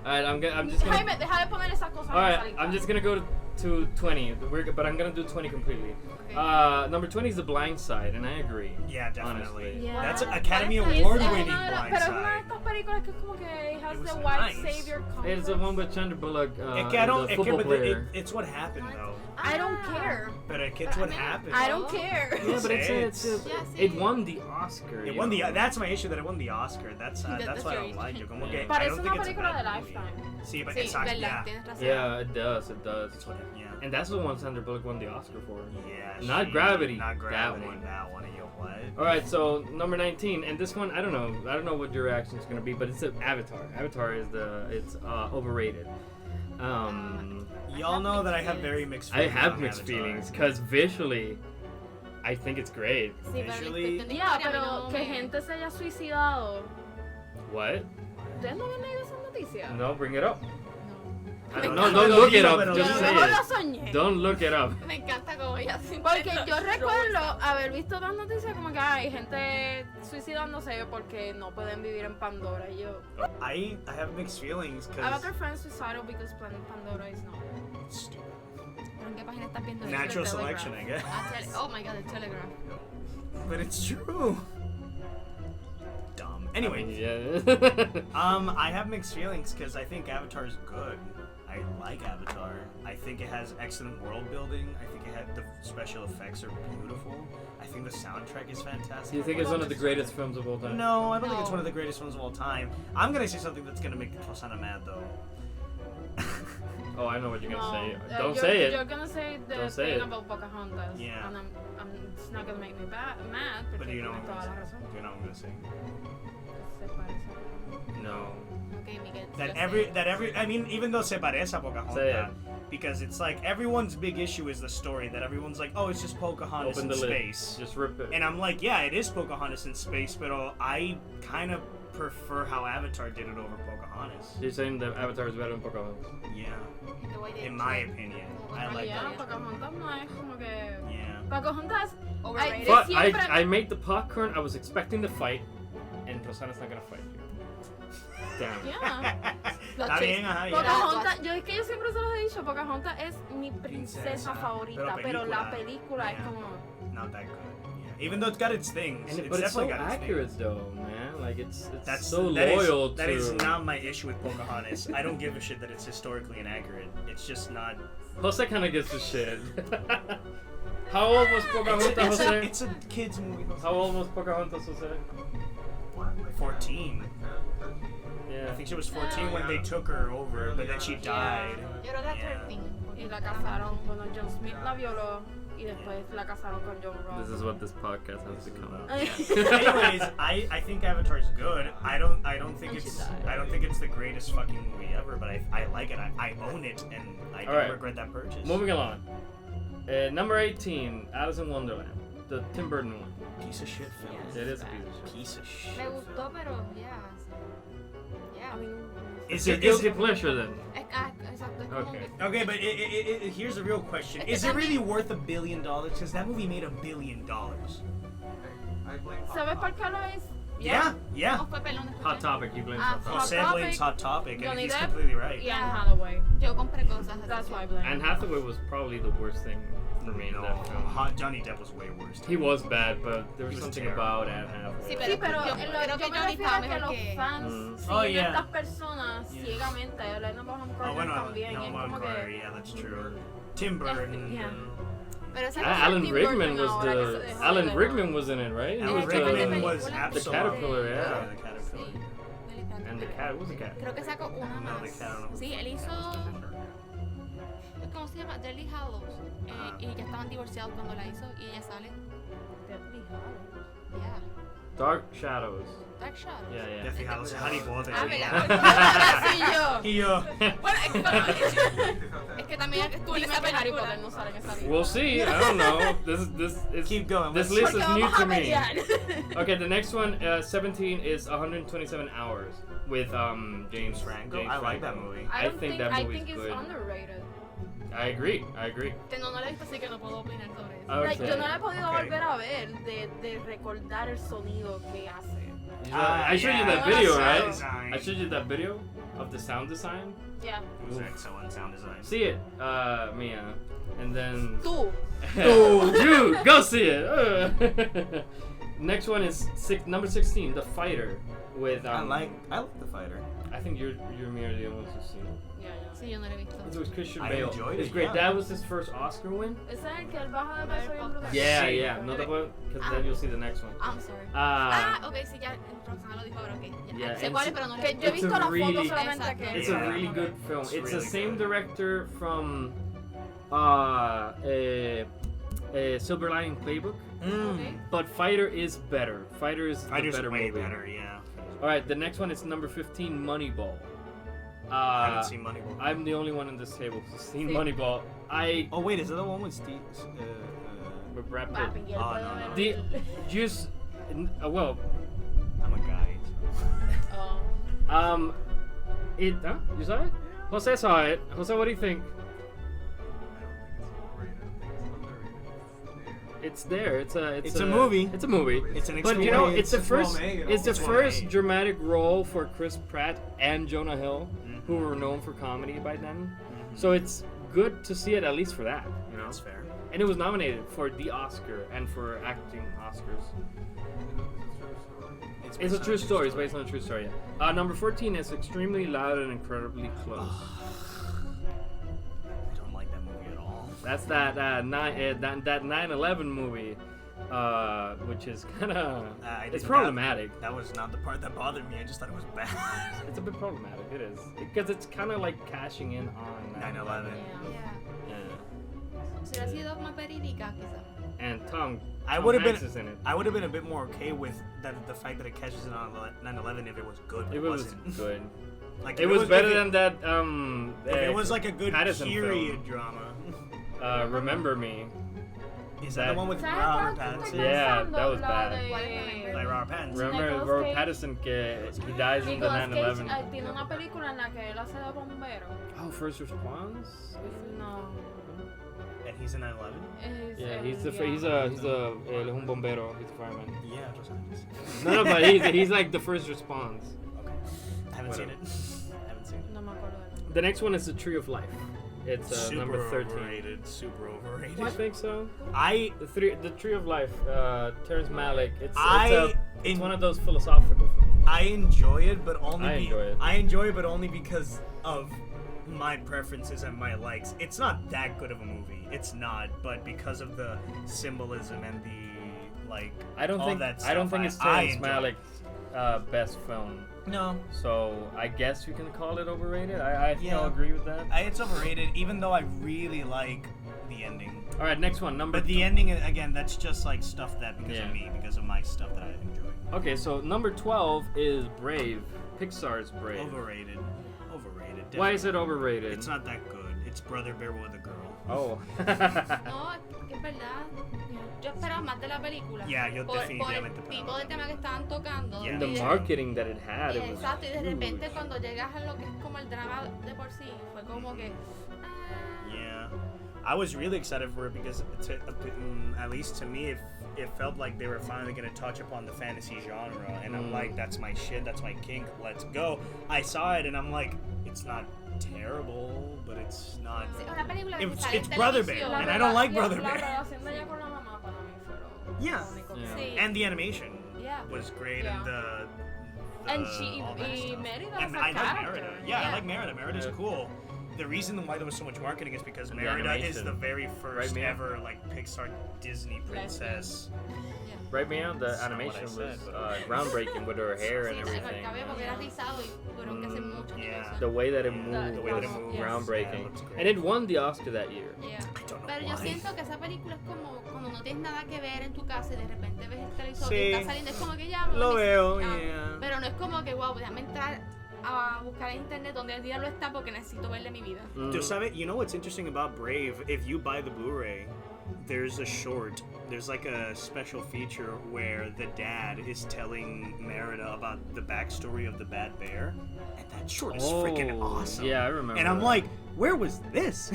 All right, I'm just gonna. Jaime, deja de poner esas cosas All en esa right, lista. I'm just gonna go to 20. But I'm gonna do 20 completely. Okay. Number 20 is The Blind Side, and I agree. Yeah, definitely. Honestly. Yeah. That's an Academy It's Award Es winning una de las- Blind pero es una de Side. estas películas que es como que has It was the white nice. savior complex. It's the one with Chandra Bullock, Es que I don't, the es que, football but player. it's what happened though. I don't care. But it's what I mean, happened. I don't care. Yeah, but it's Yeah, sí. it won the Oscar. It you won the. know. That's my issue. That it won the Oscar. That's That's why I your don't like it. Como issue. que I Parece don't una think it's a película de bad movie. Lifetime. Sí, but Sí, exactly. verdad, Yeah. tienes razón. Yeah, it does. It's what. Yeah. And that's the one Sandra Bullock won the Oscar for. Yeah. Not Gravity, Not that Gravity. one. That one. You what? All right, so number 19, and this one I don't know what your reaction is gonna be, but it's Avatar. Avatar is overrated. Y'all know that I have very mixed. I feelings have on mixed Avatar. feelings because visually, I think it's great. Sí, pero Visually- en cuestión de Ya, historia, a mí pero no que me- gente se haya suicidado. What? ¿Ustedes no habían leído esas noticias? No, bring it up. I No, know, don't pero look it dilo, up. pero Just Yo say no lo it. soñé. Don't look it up. Me encanta como ella siempre Porque lo- yo lo recuerdo usa. haber visto las noticias como que hay gente suicidándose porque no pueden vivir en Pandora. Y yo, I have mixed feelings because Avatar fans suicidal because Pandora is not. stupid. ¿Pero en qué página estás viendo eso? Natural The selection, I guess. Oh my god, the Telegraph. But it's true. Dumb. Anyway, Yeah. I have mixed feelings because I think Avatar is good. I like Avatar. I think it has excellent world building. I think the special effects are beautiful. I think the soundtrack is fantastic. Do you think it's one of the greatest films of all time? No, I don't think it's No. one of the greatest films of all time. I'm gonna say something that's gonna make Rosanna mad though. Oh, I know what you're gonna say. No, Don't you're, say it. You're gonna say the Don't say thing it. about Pocahontas. Yeah. And it's not gonna make me mad But porque do you know what tienes I'm toda la gonna razón. say? Do you know what I'm gonna say? Se parece. No. Okay, Miguel. That every I mean even though se parece a Say Pocahontas it. because it's like everyone's big issue is the story that everyone's like, oh, it's just Pocahontas Open in the lid. space. Just rip it. And I'm like, yeah, it is Pocahontas in space, but I kind of prefer how Avatar did it over Pocahontas. You're saying that Avatar is better than Pocahontas? Yeah, in my opinion, I like Yeah, that. Pocahontas no es como que. Yeah. Pocahontas. Overrated. But Siempre- I made the popcorn. I was expecting the fight, and Rosanna's not gonna fight you. Damn. Yeah. Está bien, ajá, yeah. Pocahontas, yo es que yo siempre se los he dicho, Pocahontas es mi princesa Princesa, favorita, pero la película es yeah, como. not that good. Yeah. Even though it's got its things, And it's but it's so definitely got its accurate things. though, man. Like it's That's so that is- loyal that to. is not my issue with Pocahontas. I don't give a shit that it's historically inaccurate. It's just not. Jose kind of gets the shit. How old was Pocahontas, Jose? It's a kids movie. How old was Pocahontas, Jose? 14. Yeah. I think she was 14 when they took her over, but then she died. Yo creo que Yeah. 13. Y la casaron, bueno, John Smith la violó y después la casaron con John Ross. This is what this podcast has become. Anyways, I think Avatar's good. I don't think And she it's died. the greatest fucking movie ever, but I like it. I own it, and I don't Alright. regret that purchase. Moving along. Number 18, Alice in Wonderland, the Tim Burton one. Piece of shit film. Yes. It is a piece of shit. Piece of shit. Me gustó, pero ya. I Yeah. mean, Is Your it guilty pleasure then? Exacto. Es como Okay. que- Okay, but here's the real question: Es que is it really también- worth $1 billion? Because that movie made $1 billion. ¿sabes por qué lo es? Yeah, yeah. No fue pelón, escuché. Hot topic, you blame Ah, Hot Hot Topic. Jose blames Topic, Hot Topic, and Johnny he's Depp, completely right. Y Anne Yeah. Hathaway. Yo compré cosas. That's why I así. blame. Anne Hathaway was probably the worst thing for me in No, that film. Johnny Depp was way worse. He was bad, but there was He was something terrible. about Anne Hathaway. Sí, Sí, pero Yo yo creo me que Johnny refiero estaba a que mejor los que- fans Mm. siguen Oh, a yeah. estas personas Yeah. ciegamente. Elena Bonham Oh, Carter bueno, también. no, es como Carter, que. yeah, that's true. Tim Burton. Yeah. Pero esa Alan Tim Rickman Burton was ahora que se the dejó Alan de Rickman was in it, right? He Alan was Rickman the, was The absolutely caterpillar, yeah. the caterpillar. Sí. and the cat. What was the cat? Creo que sacó una No, más. the cat, no. Sí, él hizo. ¿Cómo se llama? Deadly Hallows. Y ya estaban divorciados cuando la hizo y ella sale. Yeah. Dark Shadows. Dark Shadows. Yeah, yeah. Deathly Hallows, Harry Potter. Ah, ¿verdad? Ahora sí yo. Y yo. Bueno, es que también estuve en Dime esa que Harry película. Potter no sale en esa lista. We'll see. I don't know. This is Keep going. This Let's- list is Porque new vamos to a me. pelear. Okay, the next one, 17 is 127 hours with James Franco. James I like Franco. that movie. I think that I movie's think it's good. underrated. I agree. Que no la he visto, así que no puedo opinar sobre eso. Okay. Like, yo no la he podido Okay. volver a ver de recordar el sonido que hace. I showed you that yeah. video, Sound right? design. I showed you that video of the sound design. Yeah. It was excellent sound design. See it, Mia, and then. Tú. You go see it. Next one is number 16, The Fighter, with I like the fighter. I think you're me are the only ones who've seen it. Yeah, yeah. Sí, yo no la he visto. It was Christian I Bale. enjoyed It's it, great. yeah. That was his first Oscar win. Ese es el que él baja de peso bien brutal. Yeah, Sí. yeah. No, because then you'll see the next one. I'm sorry. Uh, Ok, sí, ya Roxana lo dijo ahora, ok. Ya. Yeah, Sé and cuál es, it's- pero no la Que he yo he It's visto a las really- fotos solamente Exacto. que... it's Yeah. a really good film. It's It's the really same good. director from Silver Lining Playbook, Okay. but Fighter is better. Fighter's Fighter's the better way movie. better, yeah. All right, the next one is number 15, Moneyball. I haven't seen Moneyball. I'm the only one in this table who's seen Sí. Moneyball. Oh wait, is that the one with Steve? With Brad Ah, Pitt. Miguel Oh, puede no, ver no. The el- just well, I'm a guy. Oh. it. You saw it? Jose saw it. Jose, what do you think? It's there. It's It's a movie. It's a movie. It's an But you know, experience. it's the It's well first. made, It's the it's well first made. dramatic role for Chris Pratt and Jonah Hill, who were known for comedy by then. So it's good to see it at least for that. You know, That's fair. and it was nominated for the Oscar and for acting Oscars. It's a true story. It's based on a true story. Yeah. Number 14 is Extremely Loud and Incredibly Close. I don't like that movie at all. That's that 9/11 movie, which is kind of it's problematic. That was not the part that bothered me. I just thought it was bad. It's a bit problematic. It is because it's kind of like cashing in on 9/11. Yeah. Yeah. Si hubiera sido más verídica, quizás. And Tom I would have Hanks been. is in it. I would have been a bit more okay with the fact that it catches it on 9/11 if it was good. It But was wasn't. good. Like It if was better if than that. If it was like a good Patterson period drama. film. Remember Me. Is that the one with ¿Sabes Robert cuál tú estás Pattinson? Yeah, pensando? that was La bad. de- Like Robert Pattinson. Remember Nicolas Robert Cage. Patterson que he dies in the Nicolas Cage 9/11. tiene una película en la que él hace de bombero. Oh, First Response. No. And he's in 9/11. Yeah, he's él es un bombero. He's a fireman. Yeah, Los Angeles. No, but he's like the first response. Okay. I haven't seen it. I haven't seen it. No me acuerdo del nombre. The next one is The Tree of Life. It's Super number 13. overrated. Super overrated. You think so? I The Tree of Life. Terrence Malick. It's in- one of those philosophical films. I enjoy it, but only I enjoy it. but only because of my preferences and my likes. It's not that good of a movie. It's not, but because of the symbolism and the like, I don't all think that I don't stuff, think it's I Terrence enjoy it. Malick's best film. No, So I guess you can call it overrated. I think Yeah. I'll agree with that. it's overrated. Even though I really like the ending, All right, next one. Number. but the ending again, that's just like stuff that because Yeah. of me, because of my stuff that I enjoy. Okay, so number 12 is Brave. Pixar's Brave. Overrated. Overrated. Why is definitely. it overrated? It's not that good. It's Brother Bear with a girl. Oh. No, que es verdad. Yo esperaba más de la película. Yeah, yo por el definitivamente tipo esperaba de tema que estaban tocando. Yeah. And the Y de- marketing that it had. It was Exacto, y de repente huge. cuando llegas a lo que es como el drama de por sí, fue como que... Yeah, I was really excited for it because, at least to me, it felt like they were finally gonna touch upon the fantasy genre, and I'm like, that's my shit, that's my kink, let's go. I saw it, and I'm like, it's not terrible, but it's not. Sí, una película que sale en It's Brother Bear, televisión. and I don't like Brother La Bear. relación de ella con la mamá para mí fueron Yeah. icónicos. Yeah. Sí. And the animation Yeah. was great, Yeah. and the And all that y stuff. Mérida And as a I like character. Merida. Yeah, I Yeah. like Merida. Merida's Yeah. cool. The reason why there was so much marketing is because And the Merida is animation. the very first Mia? ever like Pixar Disney princess. Right, man. The That's not animation what I was said, groundbreaking with her hair and Sí, con el everything. cabello porque era rizado y tuvieron que hacer muchas Yeah. cosas. The way that it moved The way that it was moves, groundbreaking. yeah, it looks great. And it won the Oscar that year. Yeah. I don't know Pero yo why. siento que esa película es como cuando no tienes nada que ver en tu casa y de repente ves el televisor Sí. y está saliendo, es como que ya... Lo veo, ah, yeah. Pero no es como que, wow, déjame entrar a buscar en internet donde el diablo está porque necesito verle mi vida. Mm. You know what's interesting about Brave? If you buy the Blu-ray, there's a short there's like a special feature where the dad is telling Merida about the backstory of the bad bear, and that short is freaking awesome. Yeah, I remember. And I'm that. like, where was this?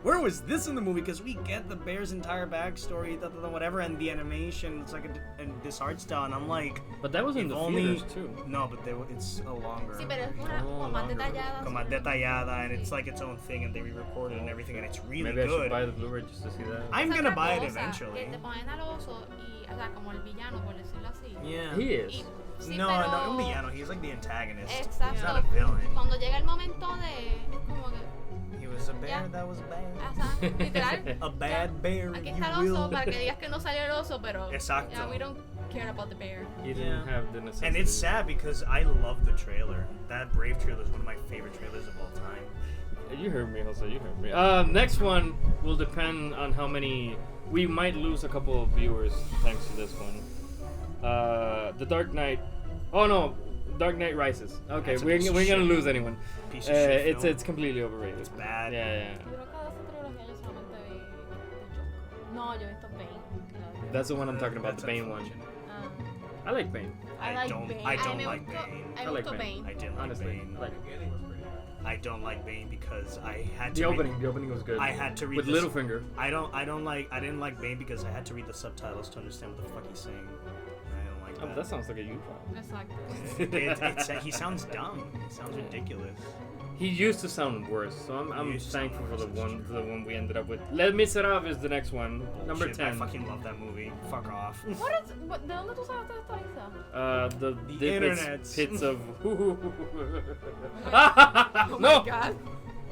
Where was this in the movie? Because we get the bear's entire backstory, whatever, and the animation. It's like and this art style, and I'm like, But that was in if the only- theaters too. no, but it's a longer. Sí, pero es una como más longer. detallada. Como sobre- detallada, and it's like its own thing, and they re-recorded and everything, and it's really Maybe I should good. buy the Blu-ray just to see that. I'm Es gonna otra buy it cosa, eventually. Que te ponen al oso y, o sea, como el villano, por decirlo así. Yeah. He is. Y, sí, no, pero, no, un villano. He's like the antagonist. Exacto. He's not a villain. Cuando llega el momento de, es como que, He was a bear Yeah. that was bad. ajá, literal. A bad bear. Aquí you está el oso will. para que digas que no salió el oso, pero Exacto. yeah, we don't care about the bear. He didn't Yeah. have the necessity. And it's sad because I love the trailer. That Brave trailer is one of my favorite trailers of all time. You heard me, Jose. You heard me. Next one will depend on how many. We might lose a couple of viewers thanks to this one. The Dark Knight. Oh no, Dark Knight Rises. Okay, That's a we're piece of gonna shit. lose anyone. Piece of shit It's film. it's completely overrated. It's bad. Yeah, yeah. Yo creo que de esa trilogía yo solamente vi The Joker. No, yo he visto Bane. That's the one I'm talking about, That's the Bane one. unfortunate. I like Bane. I like don't. Bane. I A mí don't me like gustó, Bane. a mí I me like gustó Bane. Bane. I didn't like Honestly, Bane. like The beginning was pretty good. I don't like Bane because I had to the read- opening was good. I had to read with this- Littlefinger. I didn't like Bane because I had to read the subtitles to understand what the fuck he's saying. And I don't like Oh, that. that sounds like a you problem. Exacto. He sounds dumb. He sounds ridiculous. He used to sound worse, so I'm He used to sound thankful for worse, the that's one true. the one we ended up with. Les Miserables is the next one, number Bullshit, 10. I fucking love that movie. Fuck off. ¿De dónde tú sacaste esta lista? The The internets. pits of. Oh no, my god.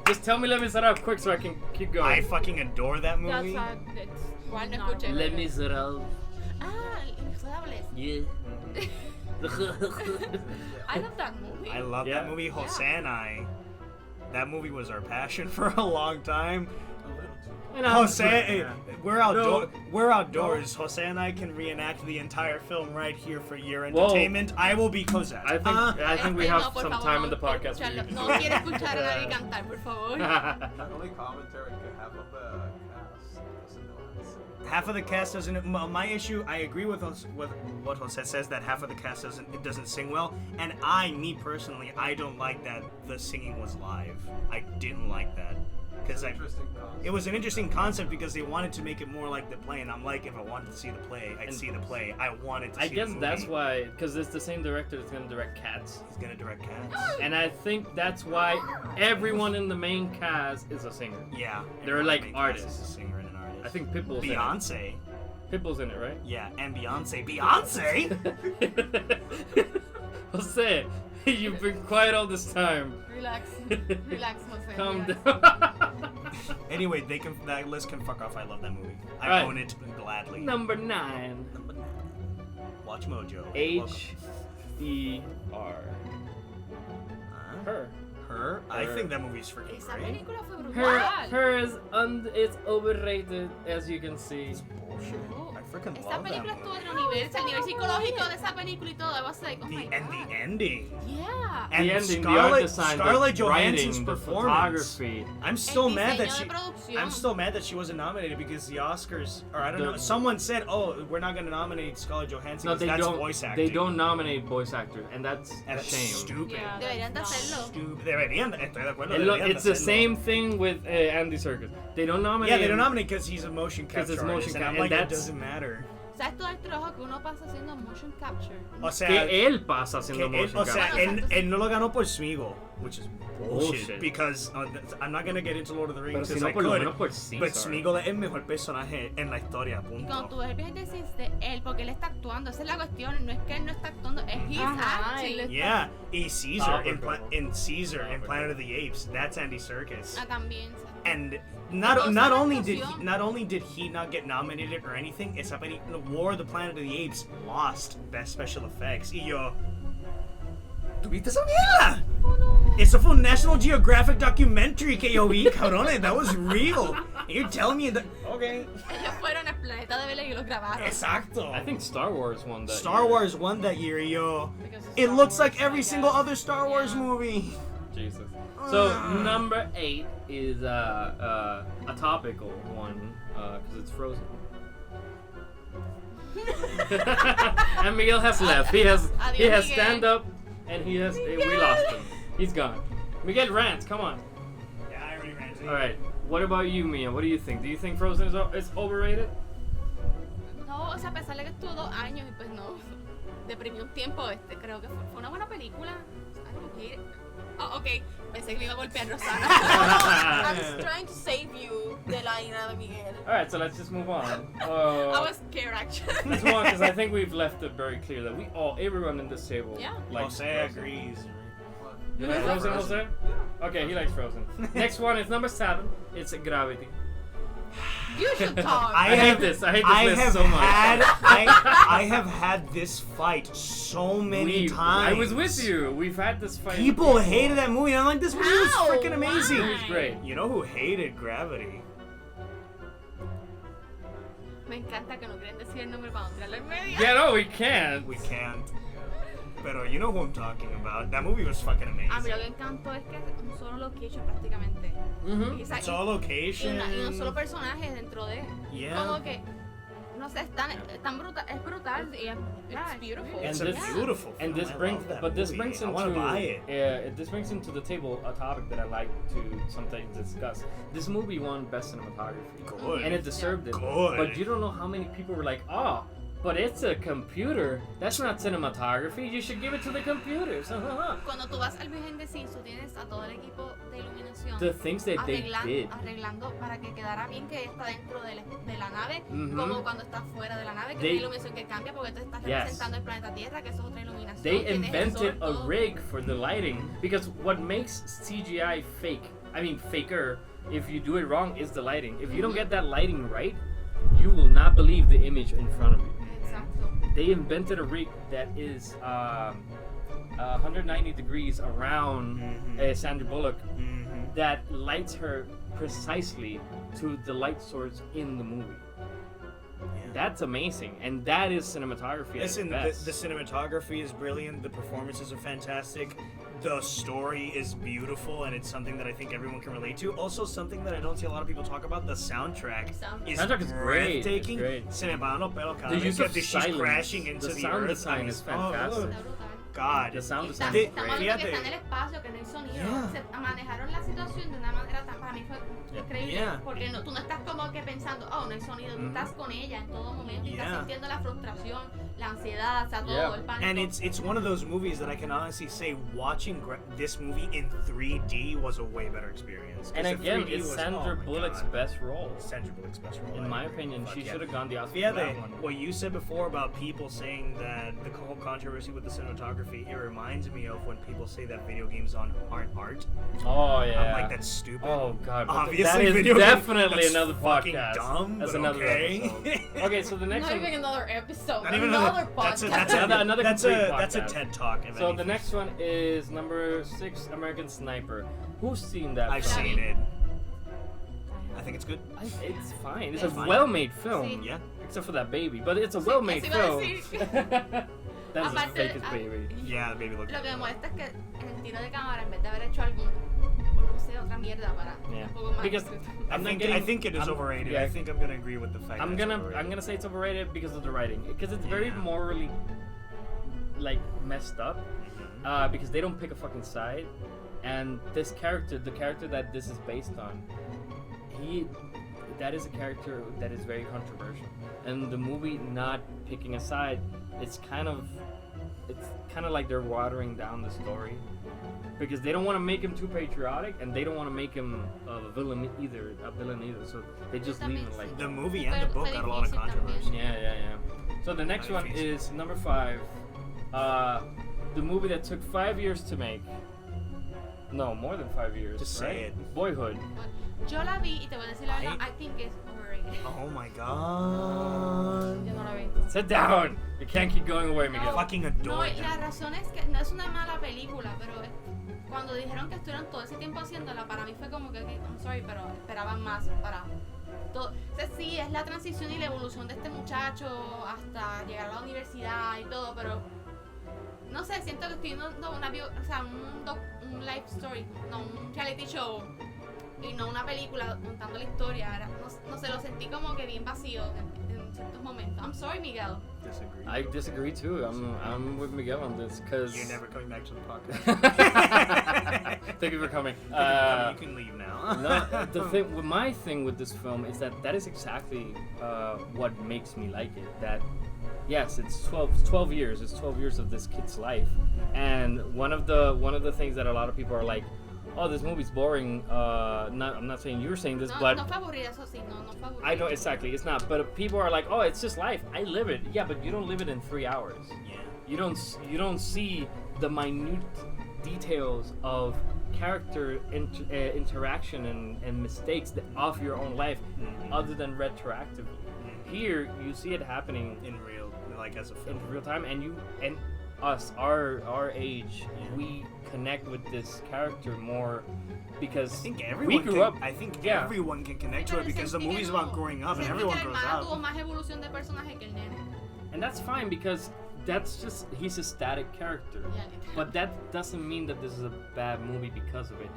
just tell me Les Miserables quick so I can keep going. I fucking adore that That's movie. it's ¿Cuál no not escuché? Les Miserables. Ah, Inflables. Yeah. I love that movie. I love Yeah. that movie. Jose and I. That movie was our passion for a long time. A little too. And I'm- Jose, we're outdoors. No. We're outdoors. Jose and I can reenact the entire film right here for your Whoa. entertainment. I will be Cosette. I think we Este, have no, por some favor, time no in the quiero podcast for escucharlo. you. No quiero escuchar a nadie cantar, por favor. The only commentary que half of the cast doesn't know how to sing. Half of the cast doesn't. My issue, I agree with what Jose says, that half of the cast doesn't sing well, and me personally, I don't like that the singing was live. I didn't like that because Interesting concept. it was an interesting concept because they wanted to make it more like the play, and I'm like, if I wanted to see the play, I'd And- see the play. I wanted to. I see guess the movie. that's why, because it's the same director that's gonna direct Cats, He's gonna direct Cats. and I think that's why everyone in the main cast is a singer. Yeah, They're everyone like in the main cast artists. is a singer and an artist. I think Pitbull's Beyonce. in it. Pitbull's in it, right? Yeah, and Beyonce. Beyonce. Jose, you've been quiet all this time. Relax. Relax, Jose. Calm relax. down. Anyway, that list can fuck off. I love that movie. I Alright. own it gladly. Number 9. Number 9. Watch Mojo. H-E-R. Huh? Her. Her? I Her. think that movie's freaking Esa great. película fue Her, brutal. her is it's overrated, as you can see. It's bullshit. I freaking Esa love that película estuvo movie. a otro nivel. El nivel psicológico de esa película y todo. I was like, oh my And god. the ending. Yeah. And The ending, the art design, Scarlett the Johansson's writing, the performance. photography. I'm still El mad that diseño she. de producción. I'm still mad that she wasn't nominated because the Oscars, or I don't know, The- someone said, "Oh, we're not gonna nominate Scarlett Johansson No, because they that's don't. voice acting." They don't nominate voice actors, and that's And a it's shame. stupid. Yeah, Deberían de that's hacerlo. Stupid. Deberían. Estoy de acuerdo. And look, deberían de it's the hacerlo. same thing with Andy Serkis. They don't nominate. Yeah, they don't him. nominate because he's a motion 'Cause capture it's artist, motion and I'm cap- like, and it that's- doesn't matter. ¿Sabes todo el trabajo que uno pasa haciendo motion capture? O sea, Que él pasa haciendo que él, motion o sea, capture. Bueno, él no lo ganó por Smeagol, which is bullshit. Bullshit. Because I'm not gonna get into Lord of the Pero Rings si because no, I por lo could. menos por But Caesar. Smeagol es el mejor personaje en la historia, Y cuando tú punto. ves el behind the scenes de él, porque él está actuando, esa es la cuestión, no es que él no está actuando, es he's Ajá, acting. él Yeah, y Caesar in, Powerful. in Caesar in Powerful. Planet of the Apes, that's Andy Serkis. Ah, también. And Entonces, not la only did actuación- he not get nominated or anything, esa película War of the Planet of the Apes lost Best Special Effects. Y yo, ¿tuviste esa mierda? Eso fue un National Geographic documentary que yo vi, cabrones. That was real. And you're telling me that? Okay. Ellos fueron al planeta de Vela y lo grabaron. Exacto. I think Star Wars won that. Star year. Won that year, y yo. Because of It Star looks Wars, like every I single guess. other Star Wars Yeah. movie. Jesus. So number 8 is a topical one because it's Frozen. And Miguel has left. He has Miguel. stand up, and we lost him. He's gone. Miguel rants. Come on. Yeah, I already ran. All right. What about you, Mia? What do you think? Do you think Frozen is overrated? No, o sea, a pesar de que estuvo 2 años y pues no, deprimió un tiempo, creo que fue una buena película. I don't hate it. Oh, ok, pensé que le iba a golpear Rosana. I'm just trying to save you de la ira de Miguel. All right, so let's just move on. I was scared actually. Let's move on because I think we've left it very clear that everyone in this table Yeah. likes Jose Frozen. agrees. You like Frozen, Jose? Okay, he likes Frozen. Next one is number 7. It's Gravity. You should talk. I hate this list so much. I have had this fight so many times. I was with you. We've had this fight. People hated that movie. I'm like, this movie was How? freaking amazing. It was great. You know who hated Gravity? Me encanta que no quieren decir el nombre para no tirarlo en medio. Yeah, no, we can't. We can't. Pero you know who I'm talking about. That movie was fucking A mí amazing. lo que encantó es que es un solo location prácticamente. Mhm. Y, o sea, It's all location. y no solo personajes dentro de. Yeah. Como que, no sé, es tan brutal, es brutal. Y It's beautiful. It's And a this- beautiful And film. this I brings, love that but this movie. brings I into, want to buy it. this brings into the table a topic that I like to sometimes discuss. This movie won Best Cinematography, Good. and it deserved it. Good. But you don't know how many people were like, "Oh, but it's a computer. That's not cinematography. You should give it to the computers." Cuando tú vas al behind the scenes, tú tienes a todo el equipo de iluminación The things that they did. arreglando para que quedara bien que está dentro de la nave, Mhm. como cuando está fuera de la nave, que They- es la iluminación que cambia porque tú estás Yes. representando el planeta Tierra, que eso es otra iluminación. They tienes el invented sol, a todo. rig for the lighting because what makes CGI fake, I mean faker, if you do it wrong, is the lighting. If you don't get that lighting right, you will not believe the image in front of you. Exacto. They invented a rig that is 190 degrees around Mhm. Sandra Bullock Mhm. that lights her precisely to the light source in the movie. Yeah. That's amazing, and that is cinematography at its Listen, best. the cinematography is brilliant. The performances are fantastic. The story is beautiful, and it's something that I think everyone can relate to. Also, something that I don't see a lot of people talk about: the soundtrack is Soundtrack is great. It's breathtaking. great. Se me van los pelos cada The vez use of que she's silence, crashing into the the sound earth. design is fantastic. Está brutal. God, The sound design Estamos is hablando great. que Fíjate. está en el espacio, que no hay sonido. Yeah. Se manejaron la situación de una manera tan, para mí fue Yeah. increíble. Yeah. Porque no, tú no estás como que pensando, oh, no hay sonido. Tú estás con ella en todo momento y Yeah. estás sintiendo la frustración, la ansiedad, o sea, todo, Yeah. el pánico. And it's one of those movies that I can honestly say watching this movie in 3D was a way better experience. 'Cause And the again, 3D it's was- Sandra oh my Bullock's God. best role. Sandra Bullock's best role. In my opinion, Fuck she yeah. should have gone the Oscar for Yeah, that one. what you said before about people saying that the whole controversy with the cinematography, it reminds me of when people say that video games aren't art. Oh yeah. I'm like, that's stupid. Oh god, but Obviously, that is video games- definitely that's another fucking podcast. dumb, That's but another okay. episode. Okay, so the next Not one. even another episode. Not even another that's podcast. Another that's complete a podcast. TED talk. if So the anything. next one is number 6, American Sniper. Who's seen that? I've film? seen it. I think it's good. It's fine. It's It's a fine. well-made film, Sí. Yeah. except for that baby. But it's a well-made eso iba a film. decir. That is the Aparte, fakest baby. Yeah, the baby looked. Lo que me molesta es que en el tiro de cámara, en vez de haber hecho algún, o no sé, otra mierda para Yeah. un poco más. Because I'm not getting- I think it is I'm- overrated. yeah. I think I'm gonna agree with the fact. I'm that it's gonna overrated. say it's overrated because of the writing. Because it's very Yeah. morally like messed up. Mhm. Because they don't pick a fucking side, and this character, the character that this is based on, that is a character that is very controversial. And the movie not picking a side, it's kind of like they're watering down the story, because they don't want to make him too patriotic, and they don't want to make him a villain either. So they just leave it like The movie and the book got a lot of controversy. yeah. So the next one is number 5. The movie that took 5 years to make. No, more than 5 years. Just say right? it. Boyhood. Yo la vi y te voy a decir la verdad, I think it's overrated. Oh my god. Yo no la he visto. Sit down. You can't keep going away, Miguel. Fucking No, adore y la them. razón es que no es una mala película, pero cuando dijeron que estuvieron todo ese tiempo haciéndola, para mí fue como que, okay, I'm sorry, pero esperaban más para todo. O sea, sí, es la transición y la evolución de este muchacho hasta llegar a la universidad y todo, pero no sé, siento que estoy viendo un life story, no un reality show y no una película contando la historia. No sé, lo sentí como que bien vacío en ciertos momentos. I'm sorry, Miguel. Disagree. I disagree too. I'm with Miguel on this because You're never coming back to the podcast. Thank you for coming. You can leave now. No, my thing with this film is that is exactly what makes me like it. That yes, it's 12 years. It's 12 years of this kid's life, and one of the things that a lot of people are like, oh, this movie's boring. I'm not saying you're saying this, but No fue aburrida, eso sí, no fue aburrida. I know exactly. It's not. But people are like, oh, it's just life. I live it. Yeah, but you don't live it in 3 hours. Yeah. You don't see the minute details of character interaction and mistakes of your own life, other than retroactively. Here, you see it happening In real, like as a film. in real time, and us, our age, we connect with this character more because I think we everyone grew can, up. I think yeah. everyone can connect to it because the Sentí que movie's no- about growing up and sentí everyone que el grows hermano tuvo up. más evolución de personaje que el nene. And that's fine because that's just he's a static character. Yeah, literal. But that doesn't mean that this is a bad movie because of it.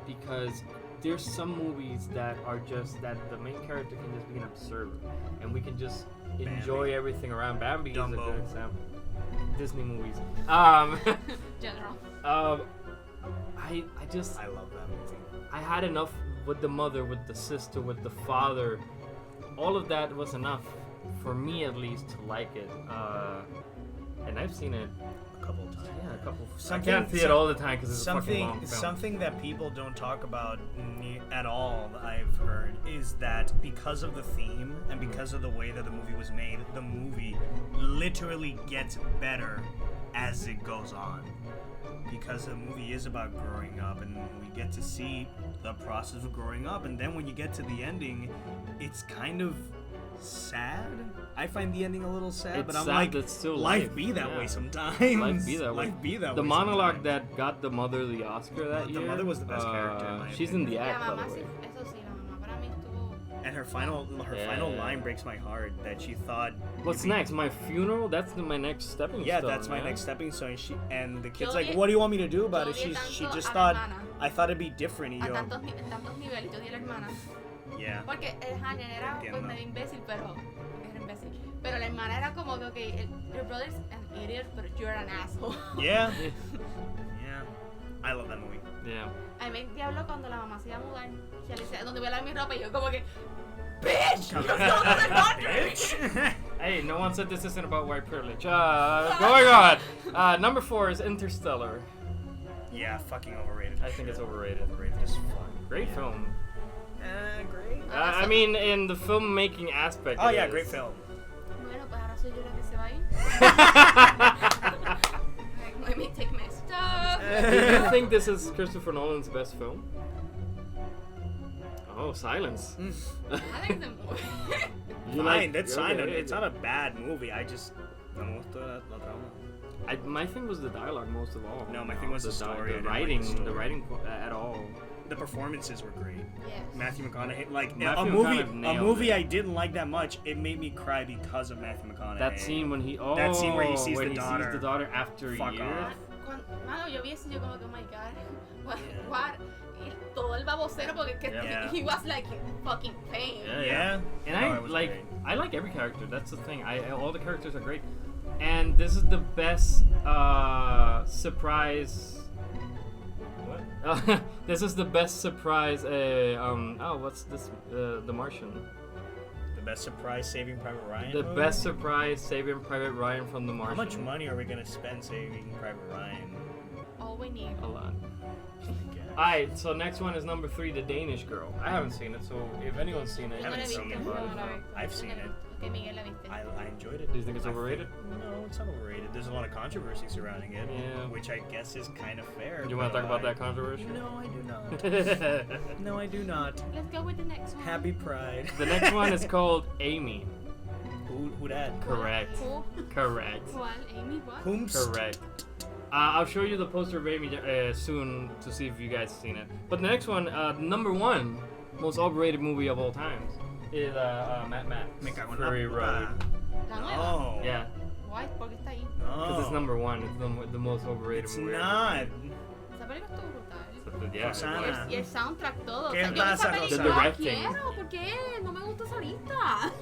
Because there's some movies that are just that the main character can just be an observer, and we can just enjoy everything around. Bambi is a Dumbo. good example. Disney movies. General. I just I love that movie. I had enough with the mother, with the sister, with the father. All of that was enough for me, at least, to like it. And I've seen it A couple of times. yeah, a couple. I Something- can't see it all the time because it's a fucking long film. Something that people don't talk about at all, I've heard, is that because of the theme and because of the way that the movie was made, the movie literally gets better as it goes on. Because the movie is about growing up, and we get to see the process of growing up, and then when you get to the ending, it's kind of sad. I find the ending a little sad, It's but I'm sad, like, that's still life life. be that Yeah. way sometimes. Life be that way. Life be that The way monologue sometimes. that got the mother the Oscar that The year. mother was the best character, in my She's in the opinion. act, La by mamá the sí, way. eso sí, la mamá para mí estuvo. And her final Yeah. line breaks my heart that she thought. What's you'd be- next? My funeral? That's my next stepping Yeah, stone. that's my man. next stepping stone. And the kid's Yo like, odié- "What do you want me to do about yo it?" odié She tanto just a la thought, hermana. I thought it'd be different. Y A yo, tantos niveles, yo di a la hermana. yeah. Porque el Hanyan era pues Entiendo. medio imbécil, pero. Porque era imbécil. Pero la hermana era como que, okay, your brother's an idiot, but you're an asshole. Yeah. Yeah. I love that movie. Yeah. A mí me diablo cuando la mamá se iba a mudar. Y ella le decía, ¿dónde voy a lavar mi ropa? Y yo, como que, bitch! Let's go to the laundry! Hey, no one said this isn't about white privilege. Going on. Number 4 is Interstellar. Yeah, fucking overrated. I think it's overrated. Overrated as fuck. Great Yeah. film. Great. I mean, in the filmmaking aspect. Oh it yeah, is. great film. Bueno, pues ahora soy yo la que se va a ir. Like, let me take my stuff. Do you think this is Christopher Nolan's best film? Oh, silence. I think the movie. You Fine, that's fine. okay. It's not a bad movie. I just no me gustó la trama. My thing was the dialogue most of all. No, my thing was the story. I The didn't like writing, the story. the writing at all. The performances were great. Yes. Matthew McConaughey, like Matthew a movie, McConaughey a nailed movie it. I didn't like that much. It made me cry because of Matthew McConaughey. That scene when he That scene where he sees when the he daughter. sees the daughter after Fuck years. off. Mano, yo vi eso y yo como que, oh my god. What? Yeah. What? Y todo el babocero porque que Yeah. he was like in fucking pain. Yeah. And No, I it was like great. I like every character. That's the thing. All the characters are great, and this is the best surprise. What? This is the best surprise. What's this? The Martian. The best surprise Saving Private Ryan. The movie? best surprise Saving Private Ryan from The How Martian. much money are we gonna spend Saving Private Ryan? All we need. A lot. I guess. Alright, so next one is number 3, The Danish Girl. I haven't seen it, so if anyone's seen it, Yo no la he haven't seen visto. it, Yo but no la he visto. I've Yo seen no la he it. visto. Ok, Miguel la viste. I enjoyed it. Do you think it's I overrated? No, it's not overrated. There's a lot of controversy surrounding it, Yeah. which I guess is kind of fair. you want to but talk about I- that controversy? No, I do not. No, I do not. Let's go with the next one. Happy Pride. The next one is called Amy. Who that? Correct. Who? Correct. ¿Cuál? Amy, what? Whomst? Correct. I'll show you the poster of Amy soon to see if you guys have seen it. But the next one, number 1, most overrated movie of all times, is Mad Max. Me cago en la Fury puta. Road. La nueva. No. Yeah, Why? ¿Por qué está ahí? No. because it's number 1. It's the most overrated It's movie. ever. not. Esa Esa película estuvo brutal. Yeah, it Rosana. was. Y el soundtrack, todo. ¿Qué yo vi pasa, esa película, Rosana? la The directing. quiero, ¿por qué? No me gusta esa lista.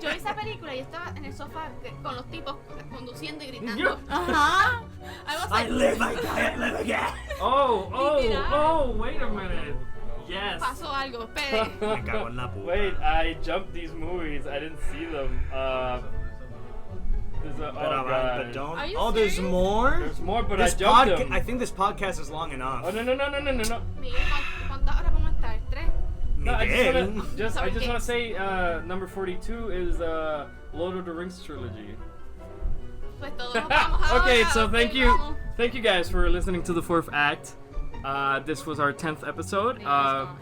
Yo vi esa película y estaba en el sofá con los tipos conduciendo y gritando. Ajá. I was I like, live, I die, I live again. Oh, wait a minute. Yes. pasó algo, espere. Me cago en la puta. Wait, I jumped these movies. I didn't see them. There's a, But, oh but god. don't. Are you Oh, there's serious? more. There's more, but This I jumped podca- them. I think this podcast is long enough. Oh no. Miguel, ¿cuántas horas vamos a estar? ¿3? No, I Miguel. just Sorry, want to James. say number 42 is Lord of the Rings trilogy. Pues todos nos vamos ahora. Okay, so ok, thank you vamos. guys for listening to the fourth act. This was our 10th episode. Miguel's gone.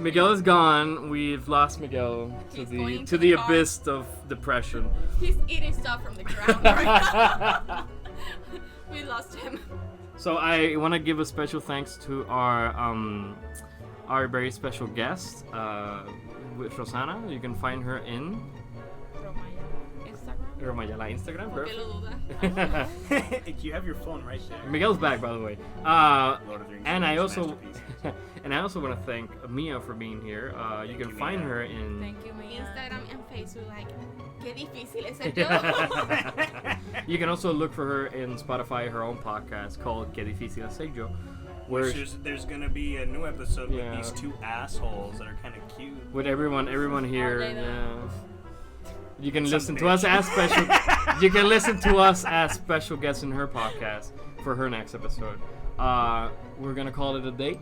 Miguel is gone. We've lost Miguel to He's the going to to the the car. abyss of depression. He's eating stuff from the ground right now. We lost him. So I want to give a special thanks to our very special guest, with Rosana. You can find her in Instagram. Romayala Instagram. ¿Por qué lo Perfect. dudas? You have your phone right there. Miguel's back, by the way. Lord of the Rings And I is also masterpiece. and I also want to thank Mia for being here. You Thank can you, find Mia. her in. Thank you, Mia. Instagram and Facebook, like, qué difícil es ser yo. You can also look for her in Spotify, her own podcast called Que Difícil Es Ser Yo, where There's gonna be a new episode Yeah. with these two assholes that are kind of cute. with everyone here. they know. Yeah. You can Some listen to bitch. us as special. You can listen to us as special guests in her podcast for her next episode. We're gonna call it a day.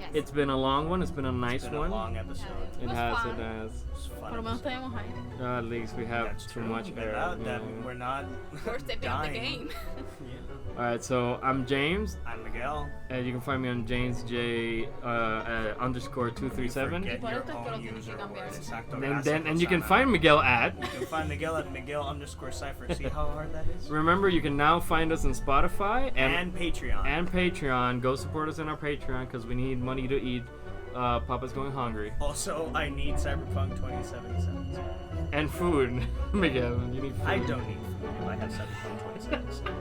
Yes. It's been a long one. It's been a nice It's been one. a long episode. It was has. fun. It has. It's fun. Por lo menos tenemos ahí. At least we have That's too true. much air. That yeah. we're not. We're stepping up the dying. game. Yeah. All right, so I'm James, I'm Miguel. and you can find me on JamesJ underscore 237. Forget Por your esto es que lo own tienes que user cambiar. word. Exacto. And Gracias, then and you can Rosana. find Miguel at. You can find Miguel at Miguel_Cypher. See how hard that is? Remember, you can now find us on Spotify And Patreon. and Patreon. Go support us on our Patreon because we need money to eat. Papa's going hungry. Also, I need Cyberpunk 2077. And food. Miguel, you need food. I don't need food if I have Cyberpunk 2077.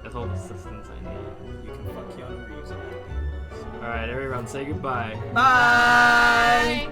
That's all the assistance I need. You can fuck Keanu Reeves in that. All right, everyone, say goodbye. Bye!